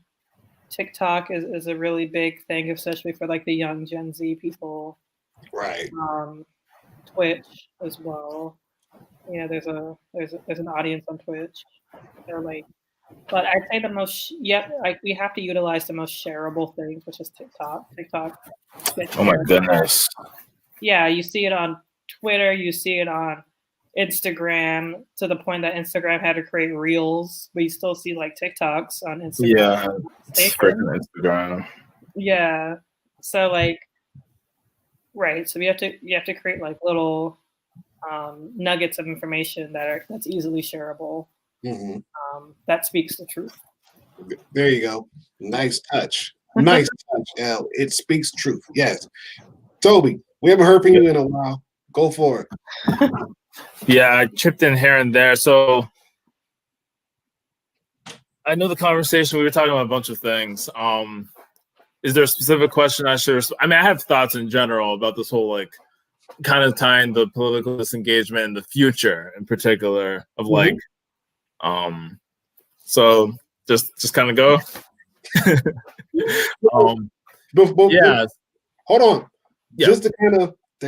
TikTok is a really big thing, especially for like the young Gen Z people. Right. Twitch as well. You know, there's an audience on Twitch. They're like, but I'd say the most like we have to utilize the most shareable things, which is TikTok. Oh my goodness. Yeah, you see it on Twitter, you see it on Instagram, to the point that Instagram had to create reels, but you still see like TikToks on Instagram. Yeah, it's freaking Instagram. Yeah. So like, right. So you have to create like little nuggets of information that's easily shareable. That speaks the truth. There you go. Nice touch. Nice touch, L. It speaks truth. Yes. Toby, we haven't heard from you in a while. Go for it. Yeah, I chipped in here and there. So I know the conversation, we were talking about a bunch of things. Is there a specific question I should? I mean, I have thoughts in general about this whole like kind of tying the political disengagement in the future, in particular, of like, so just kind of go. Yeah. Hold on. Yeah. Just to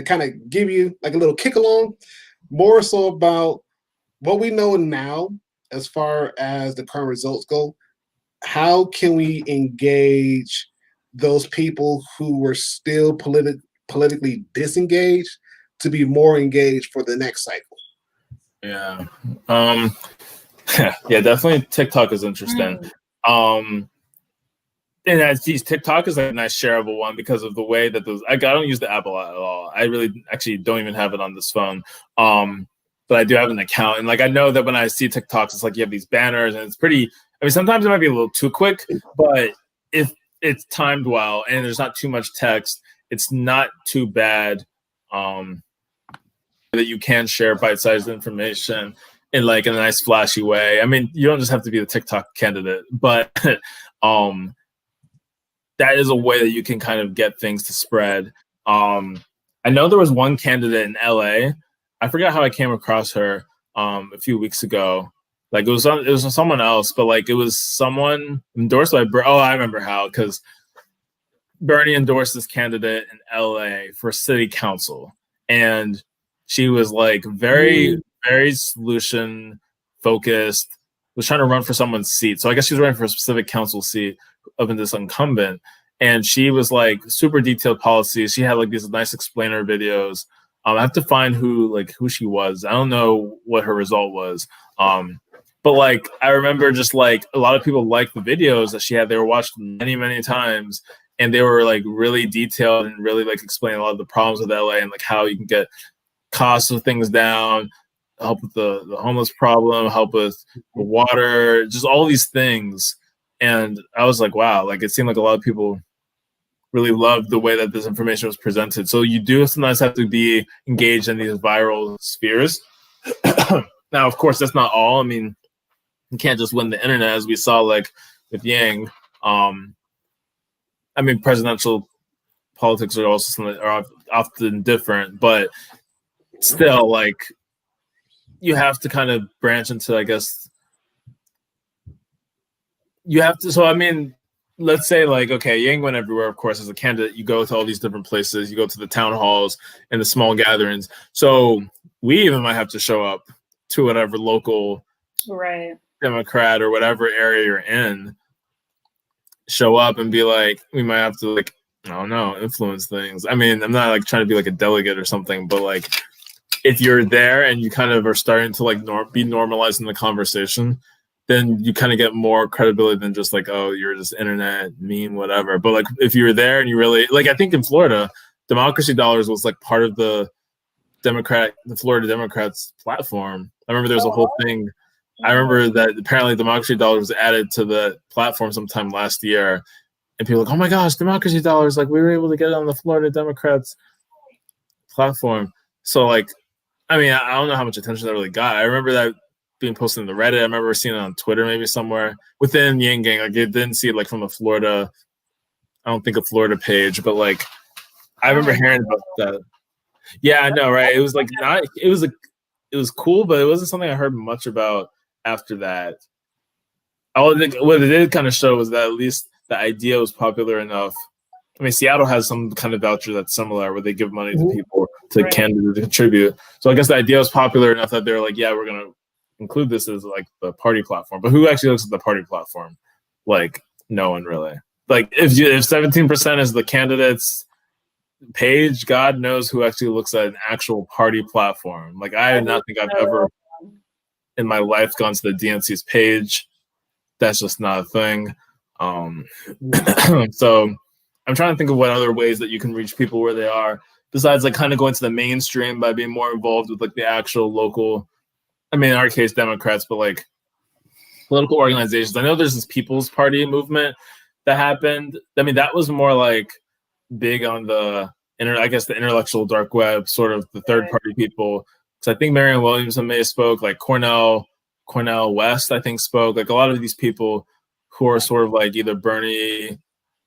kind of give you like a little kick along, more so about what we know now as far as the current results go. How can we engage those people who were still politically disengaged to be more engaged for the next cycle? Yeah. Yeah, definitely TikTok is interesting. And TikTok is like a nice shareable one because of the way that those, I don't use the app a lot at all. I really actually don't even have it on this phone. But I do have an account. And like, I know that when I see TikToks, it's like you have these banners and it's pretty, I mean, sometimes it might be a little too quick, but if it's timed well and there's not too much text, it's not too bad that you can share bite-sized information in like a nice flashy way. I mean, you don't just have to be the TikTok candidate, but that is a way that you can kind of get things to spread. I know there was one candidate in LA. I forgot how I came across her a few weeks ago. Like it was someone else, but like it was someone endorsed by I remember how, because Bernie endorsed this candidate in LA for city council, and she was like very solution focused, was trying to run for someone's seat. So I guess she was running for a specific council seat of this incumbent. And she was like super detailed policies. She had like these nice explainer videos. I have to find who she was. I don't know what her result was. But like, I remember just like a lot of people liked the videos that she had. They were watched many, many times, and they were like really detailed and really like explaining a lot of the problems with LA and like how you can get costs of things down, help with the homeless problem, help with the water, just all these things. And I was like, wow, like it seemed like a lot of people really loved the way that this information was presented. So you do sometimes have to be engaged in these viral spheres. Now, of course, that's not all. I mean, you can't just win the internet, as we saw like with Yang. I mean, presidential politics are also something are often different, but still, like, you have to kind of branch into, I guess, you have to. So, I mean, let's say, like, okay, Yang went everywhere, of course, as a candidate. You go to all these different places, you go to the town halls and the small gatherings. So, we even might have to show up to whatever local Democrat or whatever area you're in, show up and be like, we might have to, like, I don't know, influence things. I mean, I'm not like trying to be like a delegate or something, but like if you're there and you kind of are starting to like be normalized in the conversation, then you kind of get more credibility than just like, oh, you're just internet meme, whatever. But like if you were there and you really, like, I think in Florida, Democracy Dollars was like part of the Florida Democrats platform. I remember there was a whole thing. I remember that apparently Democracy Dollars was added to the platform sometime last year. And people were like, oh my gosh, Democracy Dollars, like we were able to get it on the Florida Democrats platform. So like, I mean, I don't know how much attention that really got. I remember that being posted in the Reddit. I remember seeing it on Twitter maybe somewhere within Yang Gang. Like I didn't see it like from the Florida, I don't think a Florida page, but like I remember hearing about that. Yeah, I know, right? It was like not, it was cool, but it wasn't something I heard much about after that. What it did kind of show was that at least the idea was popular enough. I mean, Seattle has some kind of voucher that's similar where they give money to people, to candidates to contribute. So I guess the idea was popular enough that they're like, yeah, we're going to include this as like the party platform. But who actually looks at the party platform? Like, no one really. Like, if 17% is the candidate's page, God knows who actually looks at an actual party platform. Like, I do not think I've ever in my life gone to the DNC's page. That's just not a thing. So I'm trying to think of what other ways that you can reach people where they are, besides like kind of going to the mainstream by being more involved with like the actual local, I mean, in our case, Democrats, but like political organizations. I know there's this People's Party movement that happened. I mean, that was more like big on the I guess the intellectual dark web, sort of the third party people. So I think Marianne Williamson may have spoke, like Cornell West, I think spoke, like a lot of these people who are sort of like either Bernie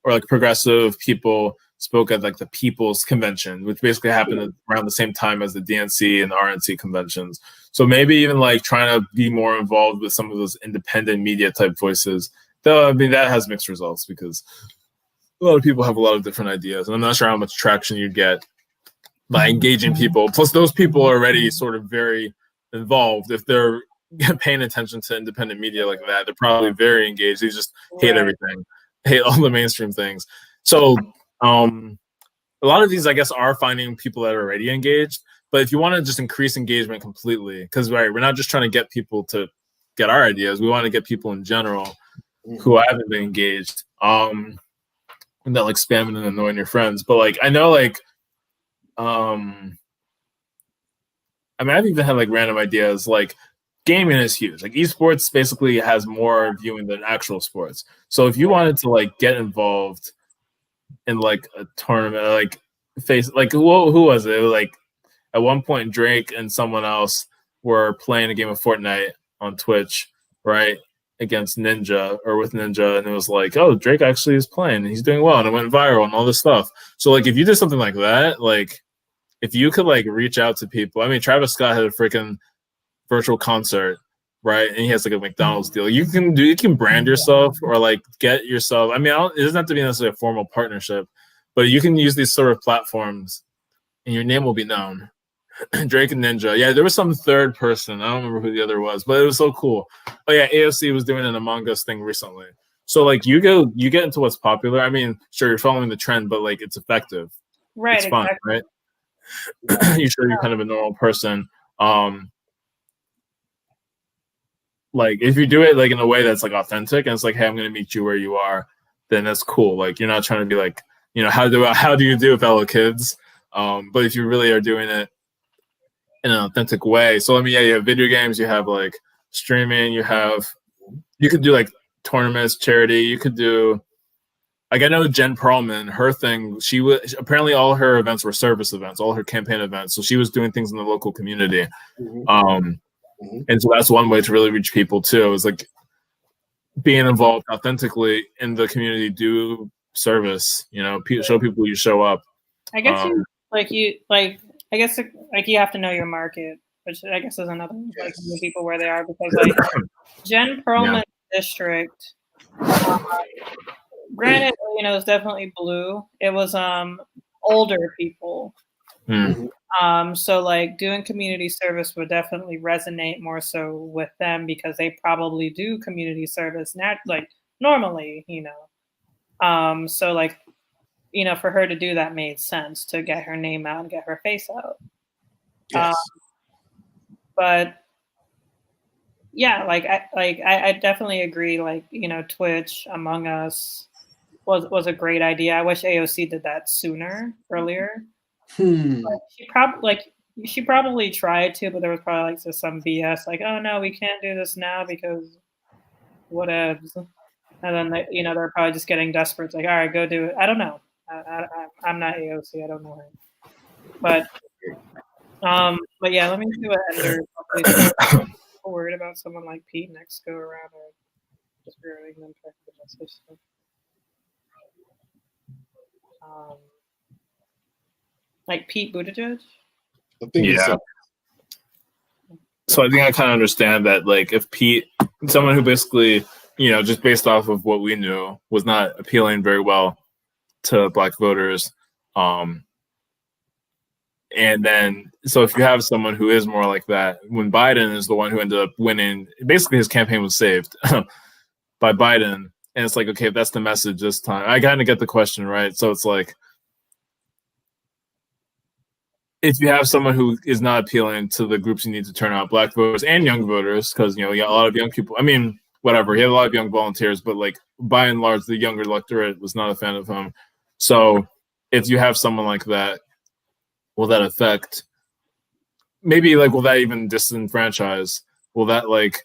or like progressive people spoke at like the People's Convention, which basically happened around the same time as the DNC and the RNC conventions. So maybe even like trying to be more involved with some of those independent media type voices. Though I mean that has mixed results because a lot of people have a lot of different ideas, and I'm not sure how much traction you'd get by engaging people. Plus, those people are already sort of very involved. If they're paying attention to independent media like that, they're probably very engaged. They just hate everything, hate all the mainstream things. So a lot of these, I guess, are finding people that are already engaged. But if you want to just increase engagement completely, because we're not just trying to get people to get our ideas, we want to get people in general who haven't been engaged. And that like spamming and annoying your friends. But like I know like I mean I've even had like random ideas. Like gaming is huge. Like esports basically has more viewing than actual sports. So if you wanted to like get involved in like a tournament, like who was it? Like at one point Drake and someone else were playing a game of Fortnite on Twitch, right? Against Ninja or with Ninja, and it was like, oh, Drake actually is playing and he's doing well and it went viral and all this stuff. So like if you did something like that, like if you could like reach out to people, I mean Travis Scott had a freaking virtual concert, right? And he has like a McDonald's deal. You can brand yourself or like get yourself, I mean it doesn't have to be necessarily a formal partnership, but you can use these sort of platforms and your name will be known. Drake and Ninja. Yeah, there was some third person. I don't remember who the other was, but it was so cool. Oh yeah, AOC was doing an Among Us thing recently. So like you get into what's popular. I mean, sure you're following the trend, but like it's effective. Right. It's fun, exactly. right? You sure you're kind of a normal person. Like if you do it like in a way that's like authentic and it's like, hey, I'm gonna meet you where you are, then that's cool. Like you're not trying to be like, you know, how do you do fellow kids? But if you really are doing it in an authentic way. So I mean, yeah, you have video games, you have like streaming, you could do like tournaments, charity. You could do, like, I know Jen Perlman, her thing, she was apparently all her events were service events, all her campaign events. So she was doing things in the local community. And so that's one way to really reach people too, is like being involved authentically in the community, do service, show people you show up. I guess you have to know your market, which I guess is another like meet people where they are, because like Jen Perlman's district, granted, it's definitely blue. It was older people. So like doing community service would definitely resonate more so with them, because they probably do community service like normally, so like, for her to do that made sense, to get her name out and get her face out. Yes. But yeah, I definitely agree. Like, Twitch, Among Us was a great idea. I wish AOC did that earlier. She probably tried to, but there was probably like just some BS, like, oh no, we can't do this now because whatevs. And then they're probably just getting desperate. It's like, all right, go do it. I don't know. I'm not AOC. I don't know her. But yeah, let me see what Ender. Worried about someone like Pete next go around, or just ruining them for the message. Like Pete Buttigieg. So I think I kind of understand that, like, if Pete, someone who basically, just based off of what we knew, was not appealing very well to Black voters, and then, so if you have someone who is more like that, when Biden is the one who ended up winning, basically his campaign was saved by Biden. And it's like, okay, if that's the message this time, I kind of get the question, right? So it's like, if you have someone who is not appealing to the groups you need to turn out, Black voters and young voters, because, you got a lot of young people. I mean, whatever, he had a lot of young volunteers, but like by and large, the younger electorate was not a fan of him. So if you have someone like that, will that affect, maybe like, will that even disenfranchise? Will that like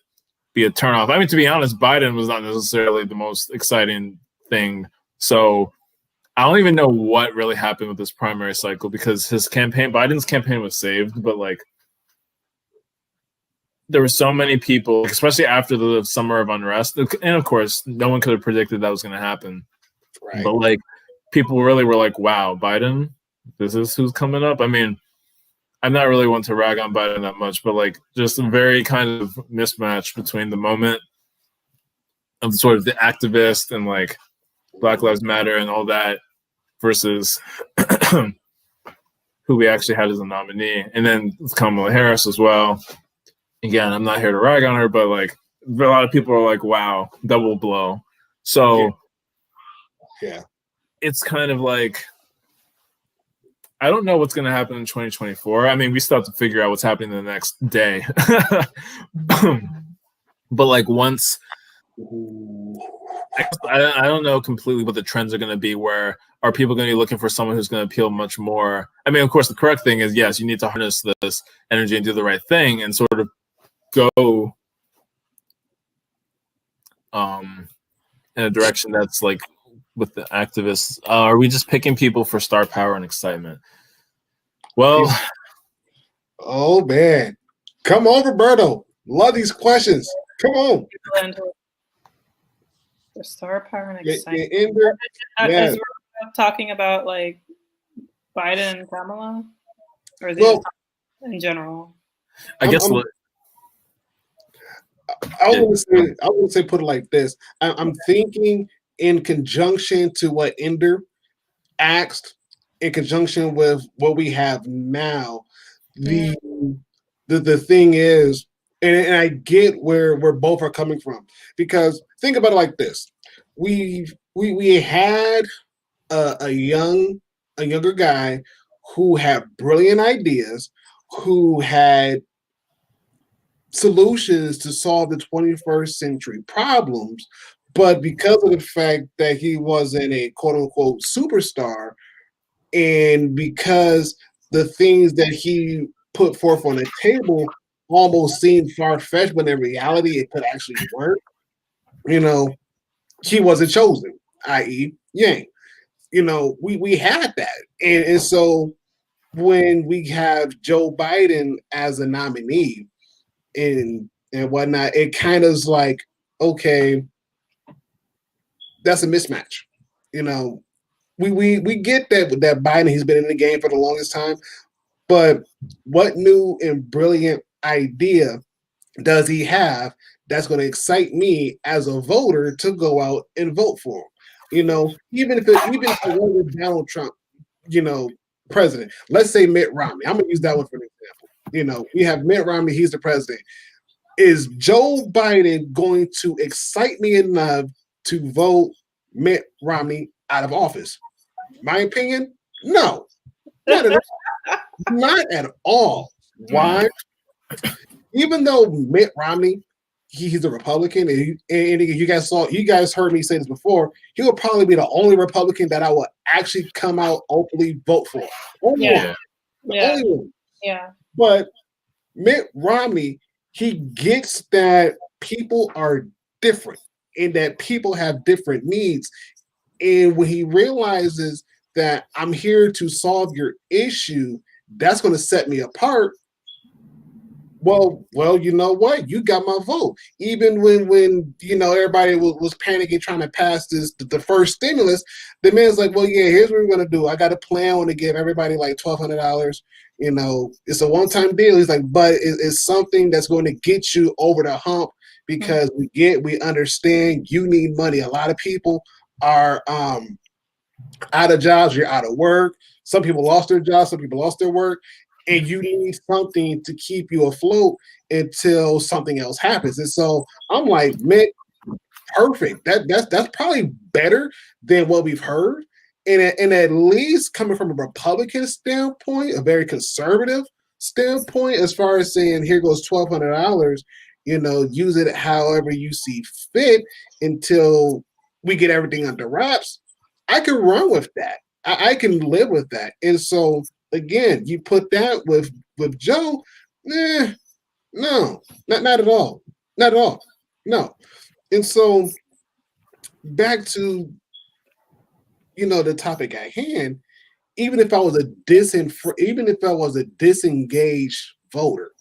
be a turnoff? I mean, to be honest, Biden was not necessarily the most exciting thing. So I don't even know what really happened with this primary cycle, because Biden's campaign was saved, but like there were so many people, especially after the summer of unrest. And of course, no one could have predicted that was going to happen. Right. But like people really were like, wow, Biden, this is who's coming up. I mean, I'm not really one to rag on Biden that much, but like just a very kind of mismatch between the moment of sort of the activist and like Black Lives Matter and all that versus who we actually had as a nominee. And then Kamala Harris as well. Again, I'm not here to rag on her, but like a lot of people are like, wow, double blow. So yeah, it's kind of like, I don't know what's going to happen in 2024. I mean, we still have to figure out what's happening the next day. But like once, I don't know completely what the trends are going to be. Where are people going to be looking for someone who's going to appeal much more? I mean, of course, the correct thing is, yes, you need to harness this energy and do the right thing and sort of go in a direction that's like with the activists. Are we just picking people for star power and excitement? Well, oh man, come on, Roberto. Love these questions. Come on. For star power and excitement. Is talking about like Biden and Kamala, or is in general? I guess. I was going to say, put it like this. I'm thinking in conjunction to what Ender asked, in conjunction with what we have now. The thing is, and I get where both are coming from, because think about it like this: we had a younger guy who had brilliant ideas, who had solutions to solve the 21st century problems, but because of the fact that he wasn't a quote unquote superstar, and because the things that he put forth on the table almost seemed far-fetched, when in reality it could actually work, he wasn't chosen, i.e., Yang. We had that, and so when we have Joe Biden as a nominee and whatnot, it kind of is like, okay, that's a mismatch. You know, we get that Biden, he's been in the game for the longest time, but what new and brilliant idea does he have that's going to excite me as a voter to go out and vote for him? Even if it wasn't Donald Trump, president. Let's say Mitt Romney. I'm gonna use that one for an example. We have Mitt Romney, he's the president. Is Joe Biden going to excite me enough to vote Mitt Romney out of office? My opinion, no. Not at all. Not at all. Why? Even though Mitt Romney, he's a Republican, and you guys heard me say this before, he will probably be the only Republican that I will actually come out openly vote for. Only one. Only one. Yeah. But Mitt Romney, he gets that people are different and that people have different needs. And when he realizes that I'm here to solve your issue, that's going to set me apart. Well, you know what? You got my vote. Even when everybody was panicking trying to pass the first stimulus, the man's like, well, yeah, here's what we're gonna do. I got a plan. I want to give everybody like $1,200. It's a one-time deal. He's like, but it's something that's going to get you over the hump because we understand you need money. A lot of people are out of jobs. You're out of work. Some people lost their jobs. Some people lost their work. And you need something to keep you afloat until something else happens. And so I'm like, Mitt, perfect. That's probably better than what we've heard. And at least coming from a Republican standpoint, a very conservative standpoint, as far as saying, here goes $1,200, use it however you see fit until we get everything under wraps. I can run with that. I can live with that. And so again, you put that with Joe, no, not at all. Not at all. No. And so back to the topic at hand, even if I was a disengaged voter,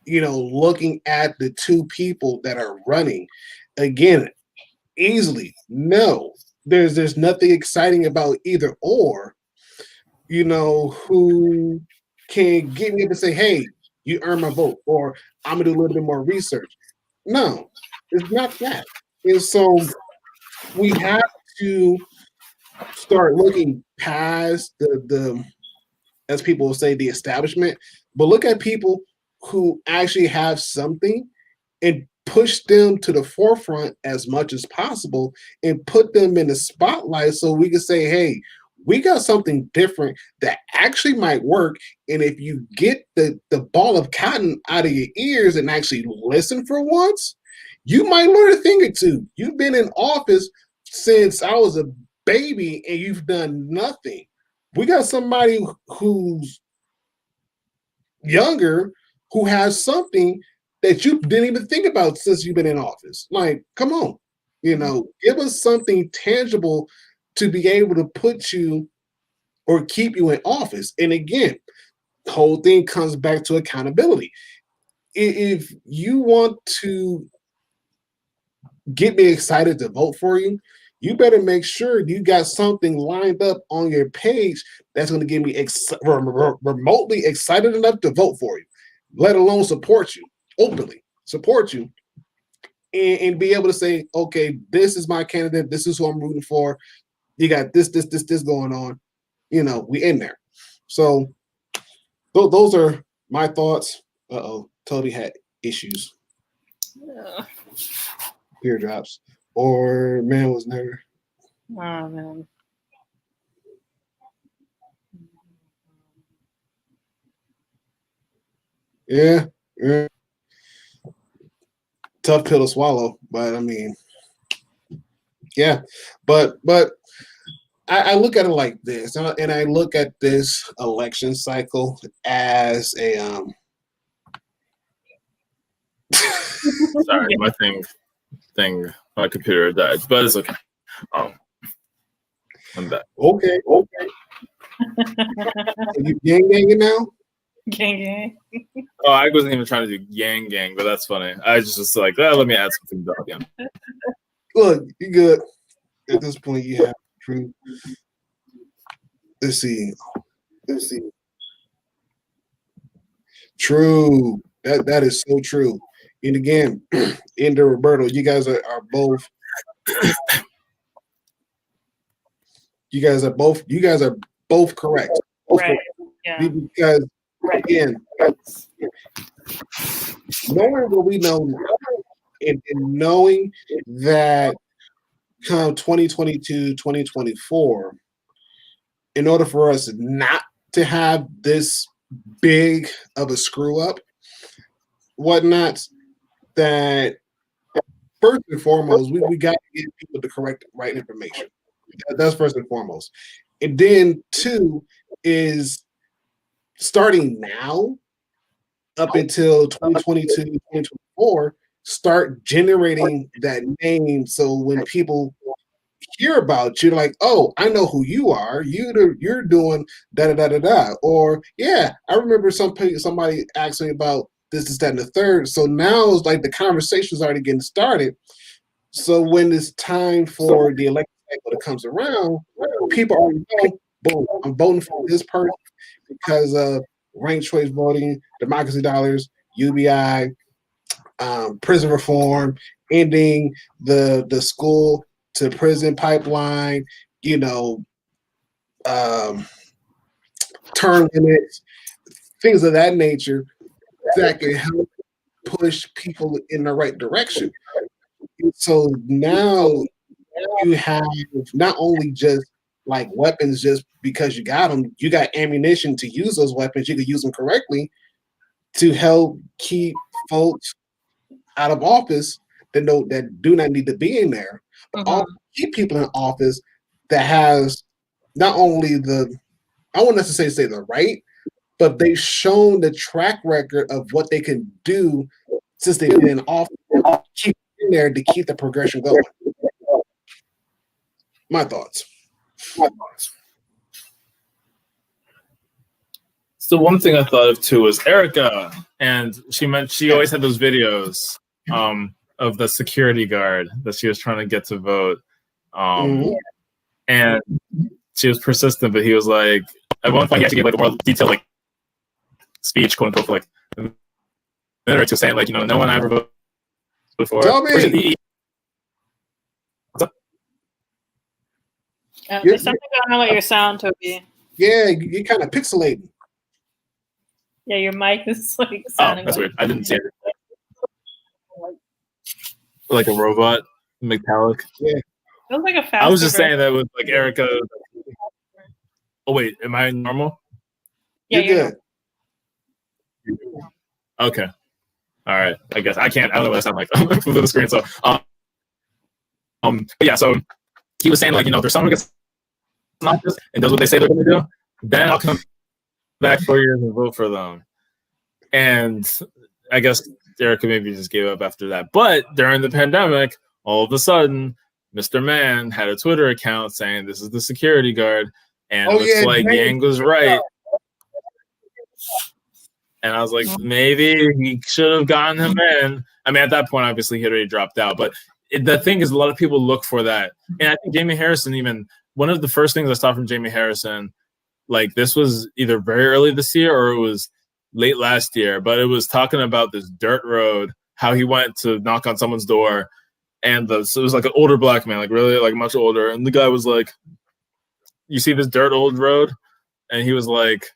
looking at the two people that are running, again, easily, no. There's nothing exciting about either or. Who can get me up and say, hey, you earn my vote, or I'm gonna do a little bit more research. No, it's not that. And so we have to start looking past the as people will say, the establishment, but look at people who actually have something and push them to the forefront as much as possible and put them in the spotlight so we can say, hey, we got something different that actually might work. And if you get the ball of cotton out of your ears and actually listen for once, you might learn a thing or two. You've been in office since I was a baby and you've done nothing. We got somebody who's younger who has something that you didn't even think about since you've been in office. Like, come on, give us something tangible to be able to put you or keep you in office. And again, the whole thing comes back to accountability. If you want to get me excited to vote for you, you better make sure you got something lined up on your page that's going to get me remotely excited enough to vote for you, let alone support you, openly support you, and be able to say, okay, this is my candidate. This is who I'm rooting for. You got this going on. We in there. So those are my thoughts. Toby had issues. Yeah. Teardrops. Or man was never. Oh man. Yeah. Tough pill to swallow, but I mean, yeah. But I look at it like this, and I look at this election cycle as a Sorry, my thing My computer died, but it's okay. I'm back. Okay. Are you gang now? Gang. Oh, I wasn't even trying to do gang, but that's funny. I just was like, let me add something to again. Look, you good. At this point, you have truth. Let's see. True. That is so true. And again, Ender Roberto, you guys are both. You guys are both correct. Right. Yeah. Because again, knowing what we know and knowing that come 2022, 2024, in order for us not to have this big of a screw up, whatnot, that first and foremost, we got to give people the right information. That's first and foremost. And then two is starting now up until 2022, 2024, start generating that name. So when people hear about you, like, oh, I know who you are. You're doing da da da da da. Or yeah, I remember somebody asked me about this, that, and the third. So now it's like the conversation's already getting started. So when it's time for the election cycle that comes around, people already know, boom, I'm voting for this person because of ranked choice voting, democracy dollars, UBI, prison reform, ending the school to prison pipeline, term limits, things of that nature that can help push people in the right direction. So now you have not only just like weapons just because you got them, you got ammunition to use those weapons. You can use them correctly to help keep folks out of office that do not need to be in there. But also keep people in office that has not only I won't necessarily say the right, but they've shown the track record of what they can do since they've been in office. Keep in there to keep the progression going. My thoughts. So one thing I thought of too was Erica, and she always had those videos of the security guard that she was trying to get to vote, and she was persistent, but he was like, at one point he actually gave like a more detailed like speech, quote unquote, for like a minute or two, saying like, no one I ever voted for. Tell me. There's something going on with your sound, Toby. Yeah, you're kind of pixelating. Yeah, your mic is like sounding. Oh, that's weird. I didn't see it. Like a robot, metallic. Yeah. Feels like a fast. I was just saying that with like Erica. Oh wait, am I normal? Yeah, you're good. Okay. All right. I guess I can't. I don't know what I sound like through the screen. So, yeah. So he was saying like, there's someone who gets office and does what they say they're going to do. Then I'll come back 4 years and vote for them. And I guess Erica maybe just gave up after that. But during the pandemic, all of a sudden, Mr. Man had a Twitter account saying this is the security guard, and looks like Yang was right. And I was like, maybe he should have gotten him in. I mean, at that point, obviously, he had already dropped out. But the thing is, a lot of people look for that. And I think Jamie Harrison, even one of the first things I saw from Jamie Harrison, like this was either very early this year or it was late last year, but it was talking about this dirt road, how he went to knock on someone's door. And so it was like an older black man, like really like much older. And the guy was like, you see this dirt old road? And he was like,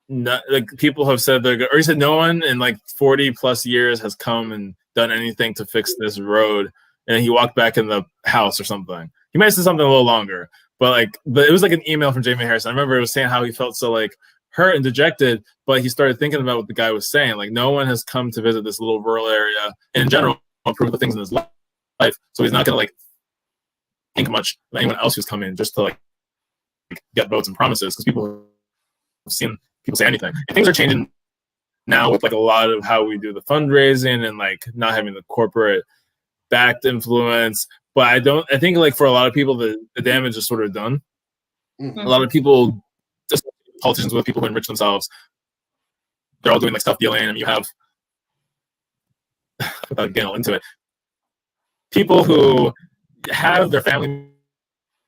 not, like people have said they're good, or he said no one in like 40 plus years has come and done anything to fix this road. And he walked back in the house or something. He might have said something a little longer, but it was like an email from Jamie Harrison. I remember it was saying how he felt so like hurt and dejected, but he started thinking about what the guy was saying. Like no one has come to visit this little rural area and in general improve the things in his life. So he's not gonna like think much of anyone else who's coming just to like get votes and promises, because people have seen people say anything. And things are changing now with like a lot of how we do the fundraising and like not having the corporate backed influence. But I think like for a lot of people, the damage is sort of done. Mhm. A lot of people, just politicians with people who enrich themselves, they're all doing like stuff dealing, and you have, without getting into it, people who have their family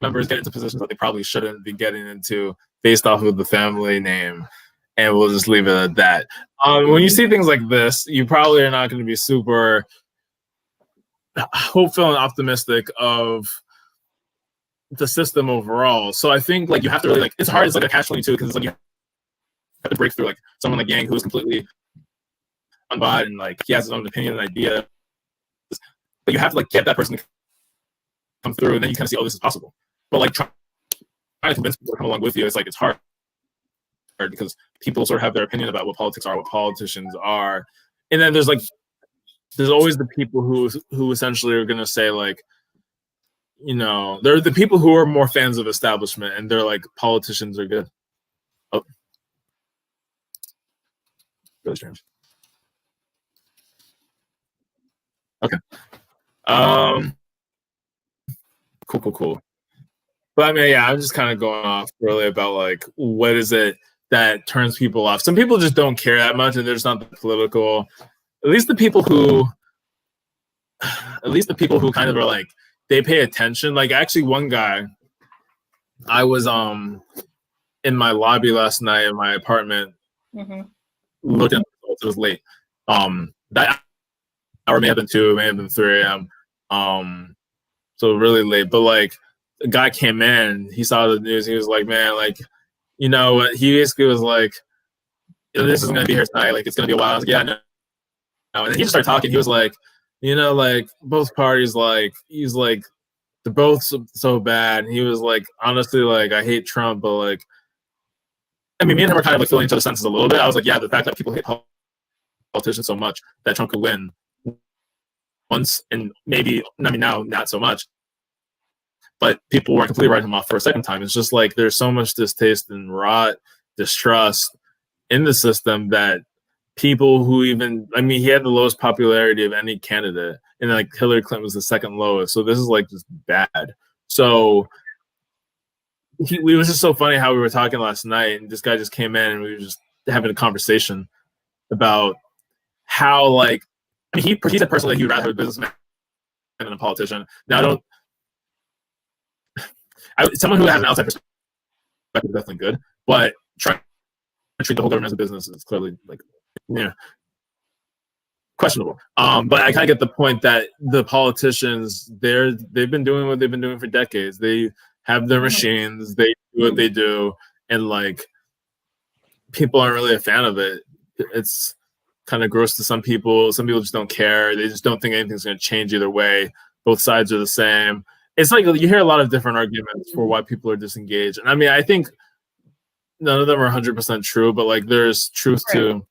members get into positions that they probably shouldn't be getting into based off of the family name, and we'll just leave it at that. When you see things like this, you probably are not going to be super hopeful and optimistic of the system overall. So I think like you have to really like, it's hard. It's like a catch-22 because it's like you have to break through like someone like Yang who's completely unbiased and like he has his own opinion and idea, but you have to like get that person to come through, and then you kind of see, oh, this is possible. But like trying to convince people to come along with you, it's like it's hard because people sort of have their opinion about what politics are, what politicians are, and then there's always the people who essentially are going to say like, you know, they're the people who are more fans of establishment, and they're like, politicians are good. Oh, really strange. Okay. Cool. But I mean, yeah, I'm just kind of going off really about like what is it that turns people off. Some people just don't care that much, and they're just not that political. At least the people who kind of are like, they pay attention. Like actually, one guy, I was in my lobby last night in my apartment, looking at the results. It was late. That hour may have been 2, may have been 3 a.m. So really late. But like, a guy came in, he saw the news, he was like, man, like, you know, he basically was like, this is gonna be here tonight, like it's gonna be a while. I was like, yeah, no. And then he just started talking. He was like, you know, like both parties, like he's like, they're both so bad. And he was like, honestly, like I hate Trump, but like, I mean, me and him were kind of like filling each other's senses a little bit. I was like, yeah, the fact that people hate politicians so much that Trump could win once, and maybe, I mean, now not so much, but people weren't completely writing him off for a second time. It's just like there's so much distaste and rot, distrust in the system that people who even, I mean, he had the lowest popularity of any candidate, and like Hillary Clinton was the second lowest. So this is like just bad. So it was just so funny how we were talking last night, and this guy just came in, and we were just having a conversation about how, like, I mean, he said personally he'd rather have a businessman than a politician. Now, someone who has an outside perspective is definitely good, but trying to treat the whole government as a business is clearly like, yeah, questionable. But I kind of get the point that the politicians, they've been doing what they've been doing for decades. They have their machines, they do what they do, and like people aren't really a fan of it. It's kind of gross to some people. Some people just don't care. They just don't think anything's going to change either way. Both sides are the same. It's like you hear a lot of different arguments for why people are disengaged. And I mean, I think none of them are 100% true, but like there's truth to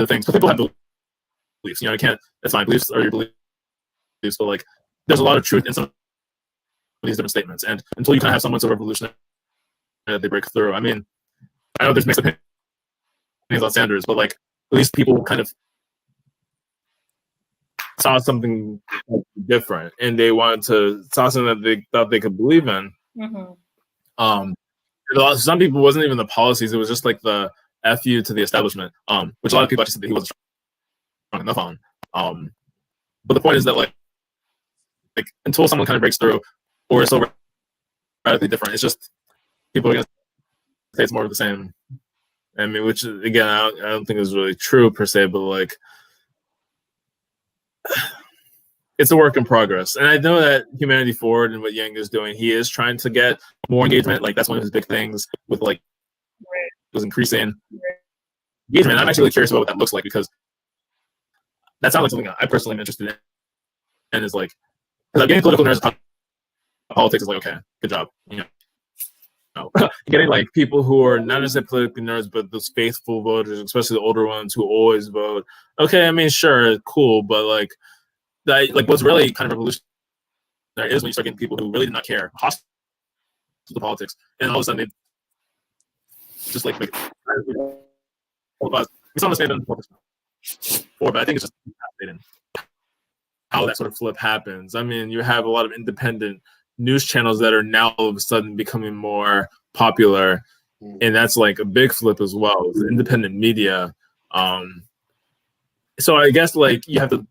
things. But people have beliefs. You know, that's my beliefs are your beliefs. But like there's a lot of truth in some of these different statements. And until you kind of have someone so revolutionary that they break through. I mean, I know there's mixed opinions on Sanders, but like at least people kind of saw something different, and they wanted to saw something that they thought they could believe in. Some people wasn't even the policies; it was just like the FU to the establishment, which a lot of people actually said that he wasn't strong enough on. But the point is that like until someone kind of breaks through, or is so radically different, it's just people are gonna say it's more of the same. I mean, which again, I don't think is really true per se, but like it's a work in progress. And I know that Humanity Forward and what Yang is doing, he is trying to get more engagement. Like that's one of his big things with like was increasing engagement. I'm actually really curious about what that looks like, because that sounds like something I personally am interested in. And is like, because I'm getting political nerds, politics is like, okay, good job. You know, getting like people who are not necessarily politically nerds, but those faithful voters, especially the older ones who always vote. Okay, I mean, sure, cool, but like what's really kind of revolutionary is when you start getting people who really did not care, hostile to politics, and all of a sudden they just like all of us. We saw this maybe before, but I think it's just fascinating how that sort of flip happens. I mean, you have a lot of independent news channels that are now all of a sudden becoming more popular, and that's like a big flip as well. It's independent media. So I guess like you have to.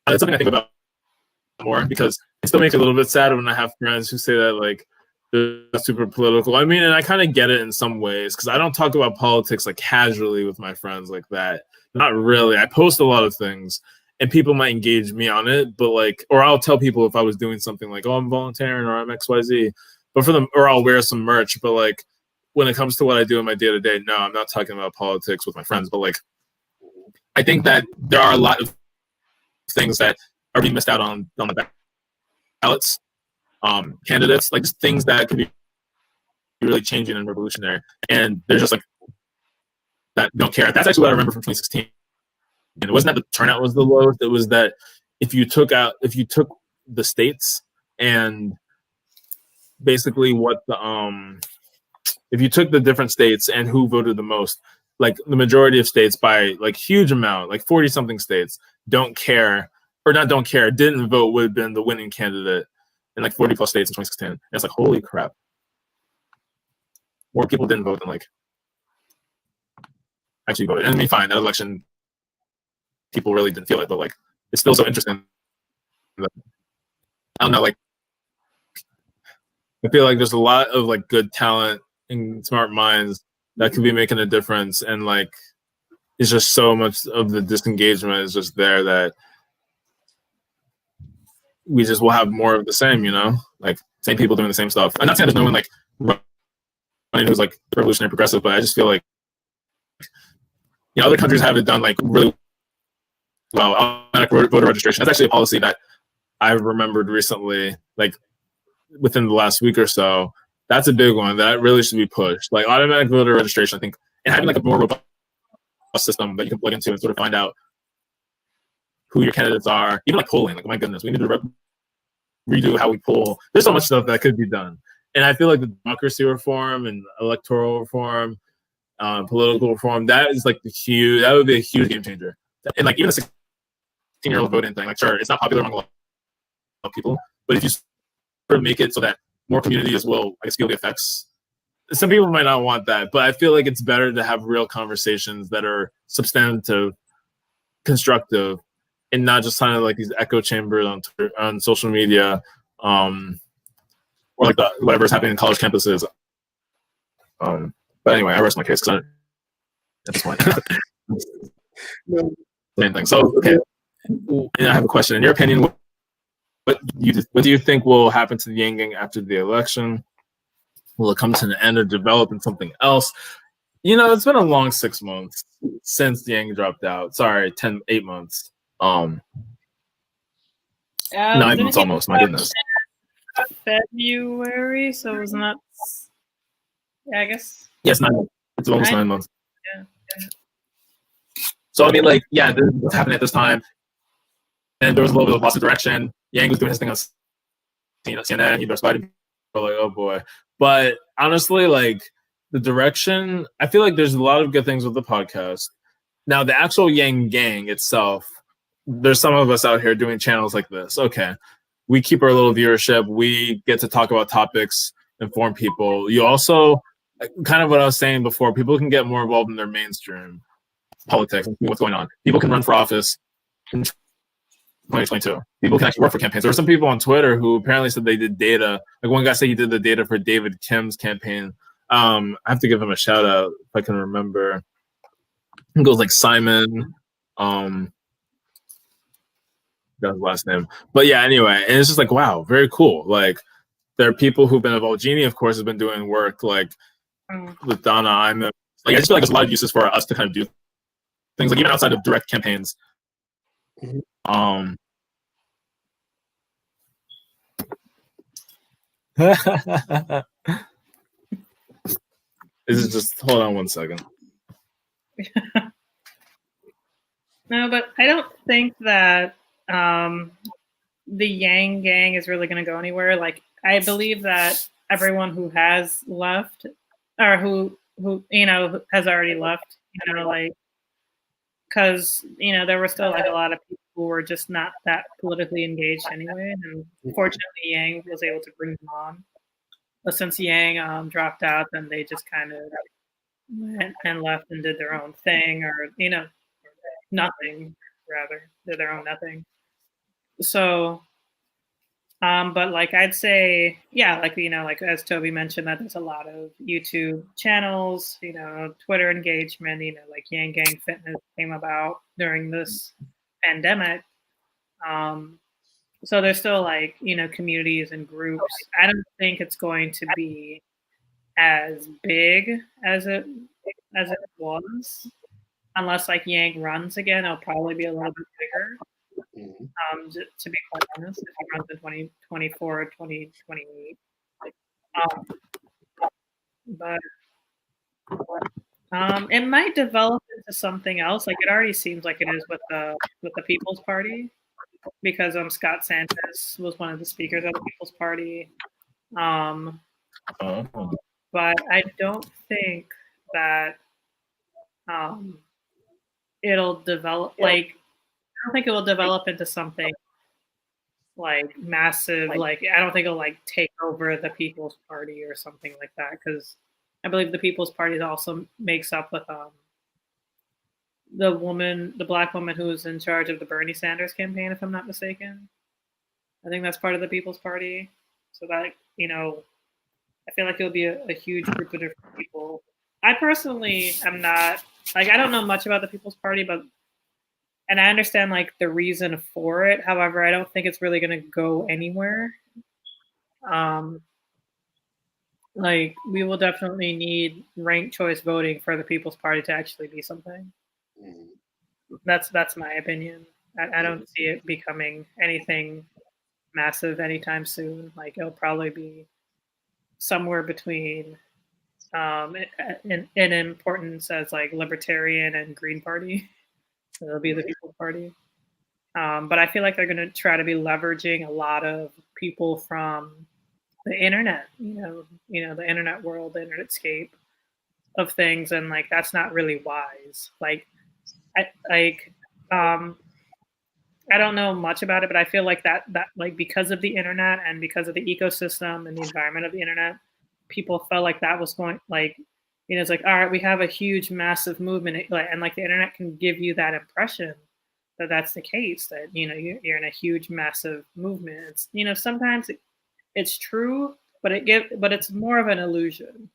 That's something I think about more, because it still makes it a little bit sad when I have friends who say that like they're super political. I mean, and I kind of get it in some ways, because I don't talk about politics like casually with my friends like that. Not really. I post a lot of things, and people might engage me on it, but like, or I'll tell people if I was doing something like, oh, I'm volunteering or I'm XYZ, but for them, or I'll wear some merch. But like, when it comes to what I do in my day to day, no, I'm not talking about politics with my friends. But like, I think that there are a lot of things that are being missed out on the ballots, candidates, like just things that could be really changing and revolutionary. And they're just like that don't care. That's actually what I remember from 2016. And it wasn't that the turnout was the lowest. It was that if you took the states and basically if you took the different states and who voted the most, like the majority of states by like huge amount, like 40 something states didn't vote, would have been the winning candidate in like 40 plus states in 2016. And it's like, holy crap. More people didn't vote than like actually voted. And I mean, fine, that election, people really didn't feel it, but like, it's still so interesting. I don't know, like, I feel like there's a lot of like good talent and smart minds that could be making a difference. And like, it's just so much of the disengagement is just there that we just will have more of the same, you know, like same people doing the same stuff. I'm not saying there's no one like running who's like revolutionary progressive, but I just feel like, you know, other countries have it done like really well. Automatic voter registration. That's actually a policy that I've remembered recently, like within the last week or so. That's a big one that really should be pushed. Like automatic voter registration, I think, and having like a more robust system that you can plug into and sort of find out who your candidates are. Even like polling, like, my goodness, we need to redo how we poll. There's so much stuff that could be done. And I feel like the democracy reform and electoral reform, political reform, that is like that would be a huge game changer. And like even the 16-year-old voting thing, like sure, it's not popular among a lot of people, but if you sort of make it so that more communities will, I guess, feel the effects. Some people might not want that, but I feel like it's better to have real conversations that are substantive, constructive, and not just kind of like these echo chambers on Twitter, on social media, or like whatever's happening in college campuses. But anyway, I rest my case because at this point, same thing. So okay, and I have a question. In your opinion, what do you think will happen to the Yang Gang after the election? Will it come to an end or develop in something else? You know, it's been a long 6 months since Yang dropped out. Sorry, 8 months. 9 months almost. My goodness. February, so it was not. Yeah, I guess. Yes, 9 months. It's almost 9 months. Yeah. So I mean, like, yeah, this is what's happening at this time, and there was a little bit of loss of direction. Yang was doing his thing on CNN. He was fighting. Like, oh boy. But honestly, like the direction, I feel like there's a lot of good things with the podcast. Now, the actual Yang Gang itself, there's some of us out here doing channels like this. Okay, we keep our little viewership. We get to talk about topics, inform people. You also, kind of what I was saying before, people can get more involved in their mainstream politics, what's going on. People can run for office in 2022. People can actually work for campaigns. There were some people on Twitter who apparently said they did data. Like one guy said he did the data for David Kim's campaign. I have to give him a shout out if I can remember. It goes like Simon. Got his last name. But yeah, anyway, and it's just like, wow, very cool. Like there are people who've been involved. Jeannie, of course, has been doing work like with Donna. I just feel like there's a lot of uses for us to kind of do things like even outside of direct campaigns. Is it just hold on 1 second? No, but I don't think that the Yang Gang is really going to go anywhere. Like I believe that everyone who has left, or who you know has already left, you know, like because there were still like a lot of people who were just not that politically engaged anyway, and fortunately Yang was able to bring them on. But since Yang dropped out, then they just kind of went and left and did their own thing, or nothing, rather did their own nothing. So, but like I'd say, yeah, like like as Toby mentioned, that there's a lot of YouTube channels, Twitter engagement, like Yang Gang Fitness came about during this pandemic. So there's still like communities and groups. I don't think it's going to be as big as it was, unless like Yang runs again. It'll probably be a little bit bigger. To be quite honest, if he runs in 2024 or 2028. But it might develop into something else. Like it already seems like it is with the People's Party, because Scott Sanchez was one of the speakers of the People's Party. But I don't think that it'll develop. Like I don't think it will develop into something like massive. Like I don't think it'll like take over the People's Party or something like that, because I believe the People's Party also makes up with the black woman who was in charge of the Bernie Sanders campaign, if I'm not mistaken. I think that's part of the People's Party. So that I feel like it'll be a huge group of different people. I personally am not like I don't know much about the People's Party, and I understand like the reason for it. However, I don't think it's really going to go anywhere. Like we will definitely need ranked choice voting for the People's Party to actually be something. That's my opinion. I don't see it becoming anything massive anytime soon. Like it'll probably be somewhere between in importance as like Libertarian and Green Party. So it'll be the People's Party. But I feel like they're going to try to be leveraging a lot of people from the internet, the internet world, the internetscape of things, and like that's not really wise. Like, I don't know much about it, but I feel like that like because of the internet and because of the ecosystem and the environment of the internet, people felt like that was going like, it's like, all right, we have a huge, massive movement, and like the internet can give you that impression that that's the case, that you're in a huge, massive movement. It's, sometimes it's true, but it's more of an illusion.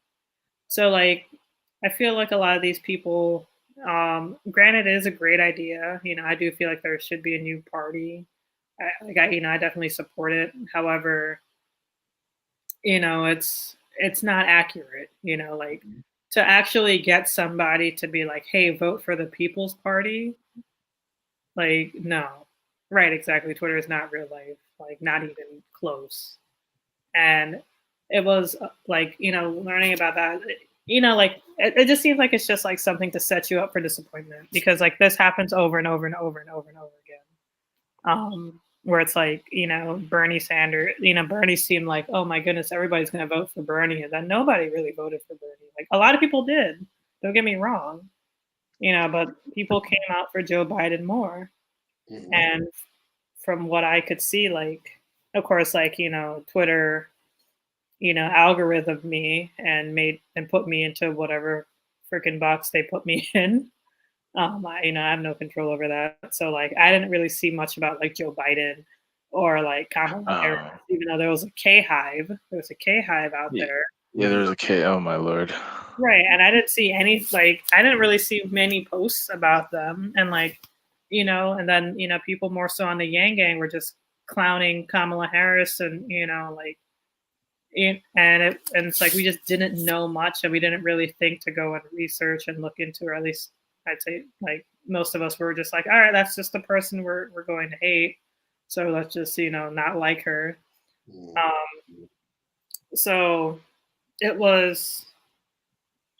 So like, I feel like a lot of these people, granted, it is a great idea. I do feel like there should be a new party. I definitely support it. However, it's not accurate. Like to actually get somebody to be like, hey, vote for the People's Party. Like, no, right? Exactly. Twitter is not real life. Like, not even close. And it was like, learning about that. Like it just seems like it's just like something to set you up for disappointment, because like this happens over and over and over and over and over again. Where it's like, Bernie Sanders, Bernie seemed like, oh my goodness, everybody's going to vote for Bernie. And then nobody really voted for Bernie. Like a lot of people did, don't get me wrong, but people came out for Joe Biden more. Mm-hmm. And from what I could see, like, of course, like, Twitter, algorithm me and put me into whatever freaking box they put me in. I have no control over that. So like, I didn't really see much about like Joe Biden or like Kamala Harris, even though there was a K hive. There was a K hive out there. Yeah, there's a K. Oh my Lord. Right, and I didn't see any I didn't really see many posts about them, and like, and then people more so on the Yang Gang were just clowning Kamala Harris, and like. And it's like we just didn't know much, and we didn't really think to go and research and look into, or at least I'd say like most of us were just like, all right, that's just the person we're going to hate, so let's just not like her. So it was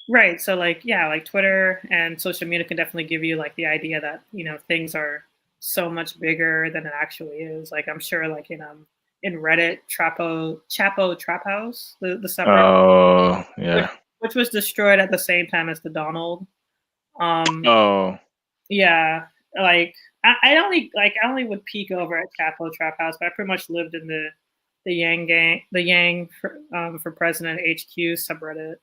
right. So like, yeah, like Twitter and social media can definitely give you like the idea that things are so much bigger than it actually is. Like I'm sure like in Reddit, Chapo Trap House, the subreddit. Oh, yeah. Which was destroyed at the same time as the Donald. yeah, like I only would peek over at Capo Trap House, but I pretty much lived in the Yang for President HQ subreddit.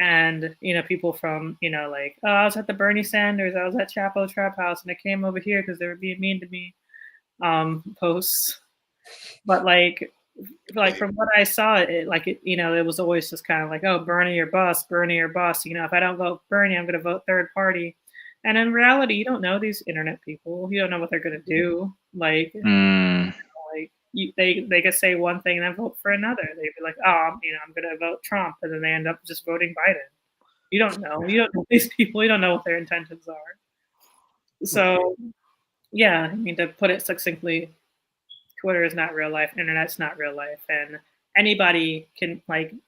And people from like, oh, I was at the Bernie Sanders, I was at Chapo Trap House, and I came over here because they were being mean to me. Posts, but like from what I saw, it was always just kind of like, oh, Bernie or bust, Bernie or bust. If I don't vote Bernie, I'm going to vote third party. And in reality, you don't know these internet people. You don't know what they're going to do. They could say one thing and then vote for another. They'd be like, oh, I'm going to vote Trump, and then they end up just voting Biden. You don't know. You don't know these people. You don't know what their intentions are. So, yeah, I mean, to put it succinctly, Twitter is not real life. Internet's not real life, and anybody can even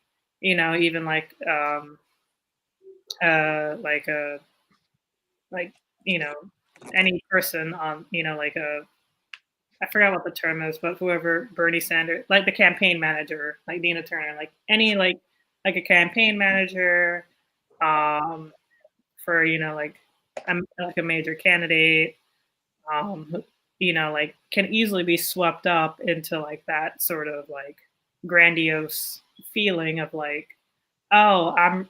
any person on I forgot what the term is, but whoever Bernie Sanders, like the campaign manager, like Dina Turner, like any like a campaign manager, for like a major candidate, can easily be swept up into like that sort of like grandiose feeling of like, oh, I'm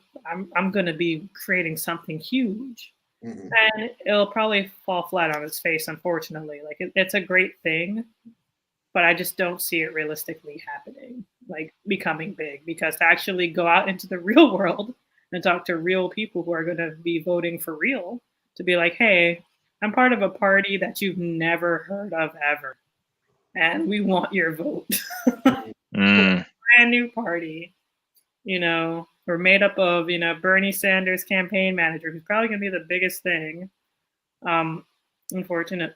going to be creating something huge. Mm-hmm. And it'll probably fall flat on its face, unfortunately. Like it's a great thing, but I just don't see it realistically happening, like becoming big, because to actually go out into the real world and talk to real people who are going to be voting for real, to be like, hey, I'm part of a party that you've never heard of ever, and we want your vote. Brand new party, we're made up of, Bernie Sanders campaign manager, who's probably going to be the biggest thing. Unfortunately,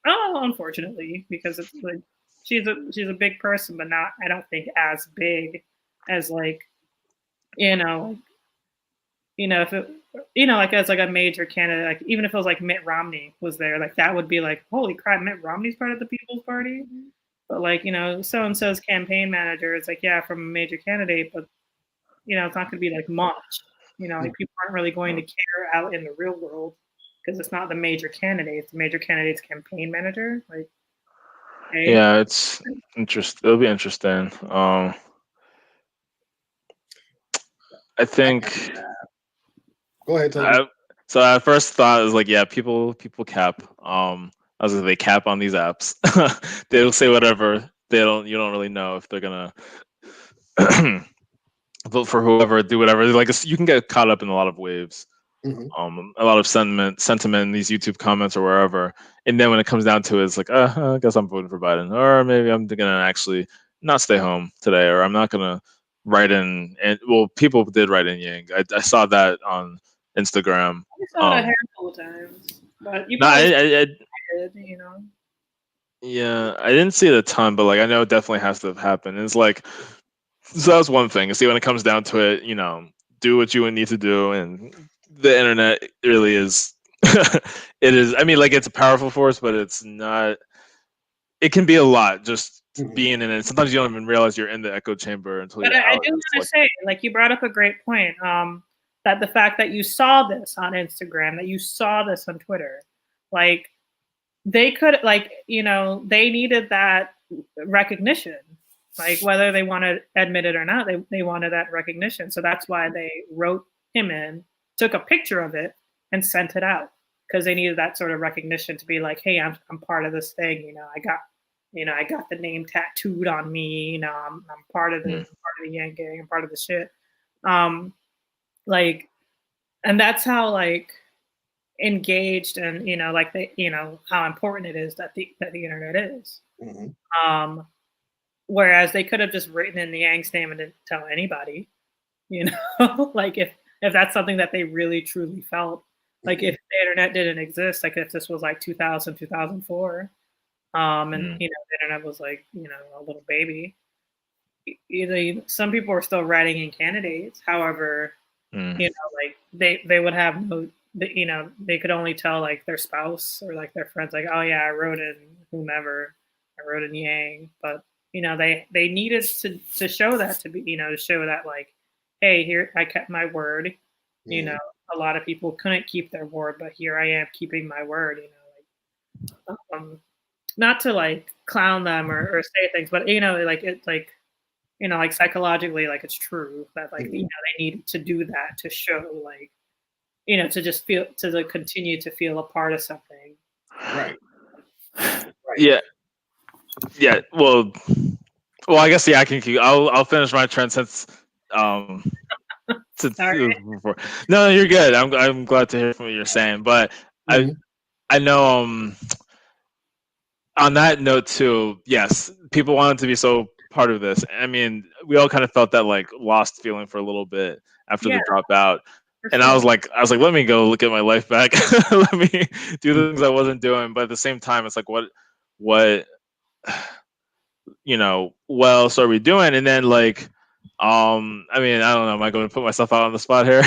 unfortunately, because it's like she's a big person, but not, I don't think, as big as like, if it, like as like a major candidate, like even if it was like Mitt Romney was there, like that would be like, holy crap, Mitt Romney's part of the People's Party. But like, so and so's campaign manager is like, yeah, from a major candidate, but it's not going to be like much. Like people aren't really going to care out in the real world because it's not the major candidate; it's the major candidate's campaign manager. Like, hey. Yeah, it's interesting. It'll be interesting. I think. Go ahead, Toby. So I first thought it was like, yeah, people cap. I was like, they cap on these apps. They'll say whatever. You don't really know if they're gonna vote for whoever, do whatever. Like you can get caught up in a lot of waves. Mm-hmm. A lot of sentiment in these YouTube comments or wherever, and then when it comes down to it, it's like, I guess I'm voting for Biden, or maybe I'm gonna actually not stay home today, or I'm not gonna write in. And well, people did write in Yang. I saw that on Instagram. I saw it a handful of times, but you did. Yeah, I didn't see it a ton, but like I know it definitely has to have happened. It's like, so that was one thing. See, when it comes down to it, do what you would need to do, and the internet really is. It is. I mean, like it's a powerful force, but it's not. It can be a lot just being in it. Sometimes you don't even realize you're in the echo chamber until you're out. I do want to say, like you brought up a great point. That the fact that you saw this on Instagram, that you saw this on Twitter, like they could, like they needed that recognition. Like whether they want to admit it or not, they wanted that recognition. So that's why they wrote him in, took a picture of it, and sent it out, because they needed that sort of recognition to be like, hey, I'm part of this thing. I got the name tattooed on me. I'm part of the Yang gang. I'm part of the shit. Like, and that's how like engaged and like how important it is that the internet is. Mm-hmm. Whereas they could have just written in the Yang's name and didn't tell anybody, like if that's something that they really truly felt, like if the internet didn't exist, like if this was like 2000, 2004, and the internet was like, a little baby, some people were still writing in candidates. However, like they would have no, they could only tell like their spouse or like their friends, like, oh yeah, I wrote in whomever, I wrote in Yang, but they needed to show that, to be, to show that like, hey, here, I kept my word, a lot of people couldn't keep their word, but here I am keeping my word. Not to like clown them or say things, but like it's like like psychologically, like it's true that like they need to do that to show like to just feel to like, continue to feel a part of something. Right. Yeah. Well, I guess I can keep. I'll finish my trend since Sorry. before. No, you're good. I'm glad to hear from what you're saying, but I know on that note too, yes, people wanted to be so part of this. I mean, we all kind of felt that like lost feeling for a little bit after the dropout. And sure. I was like, let me go look at my life back. Let me do the things I wasn't doing. But at the same time, it's like, what, what else are we doing? And then like, I mean, I don't know. Am I going to put myself out on the spot here?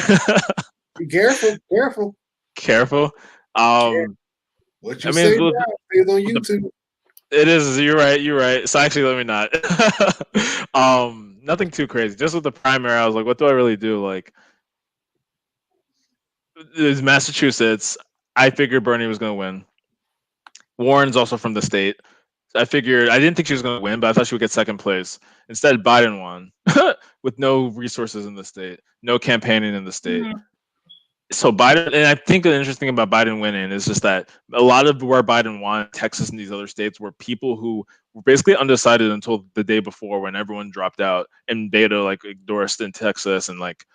Be careful. Careful. What you I say mean, now stays on YouTube. It is. You're right. So actually, let me not. Nothing too crazy. Just with the primary, I was like, what do I really do? Like, there's Massachusetts. I figured Bernie was going to win. Warren's also from the state. I figured I didn't think she was going to win, but I thought she would get second place. Instead, Biden won with no resources in the state, no campaigning in the state. Mm-hmm. So Biden, and I think the interesting thing about Biden winning is just that a lot of where Biden won, Texas and these other states, were people who were basically undecided until the day before when everyone dropped out and Beta like endorsed in Texas and like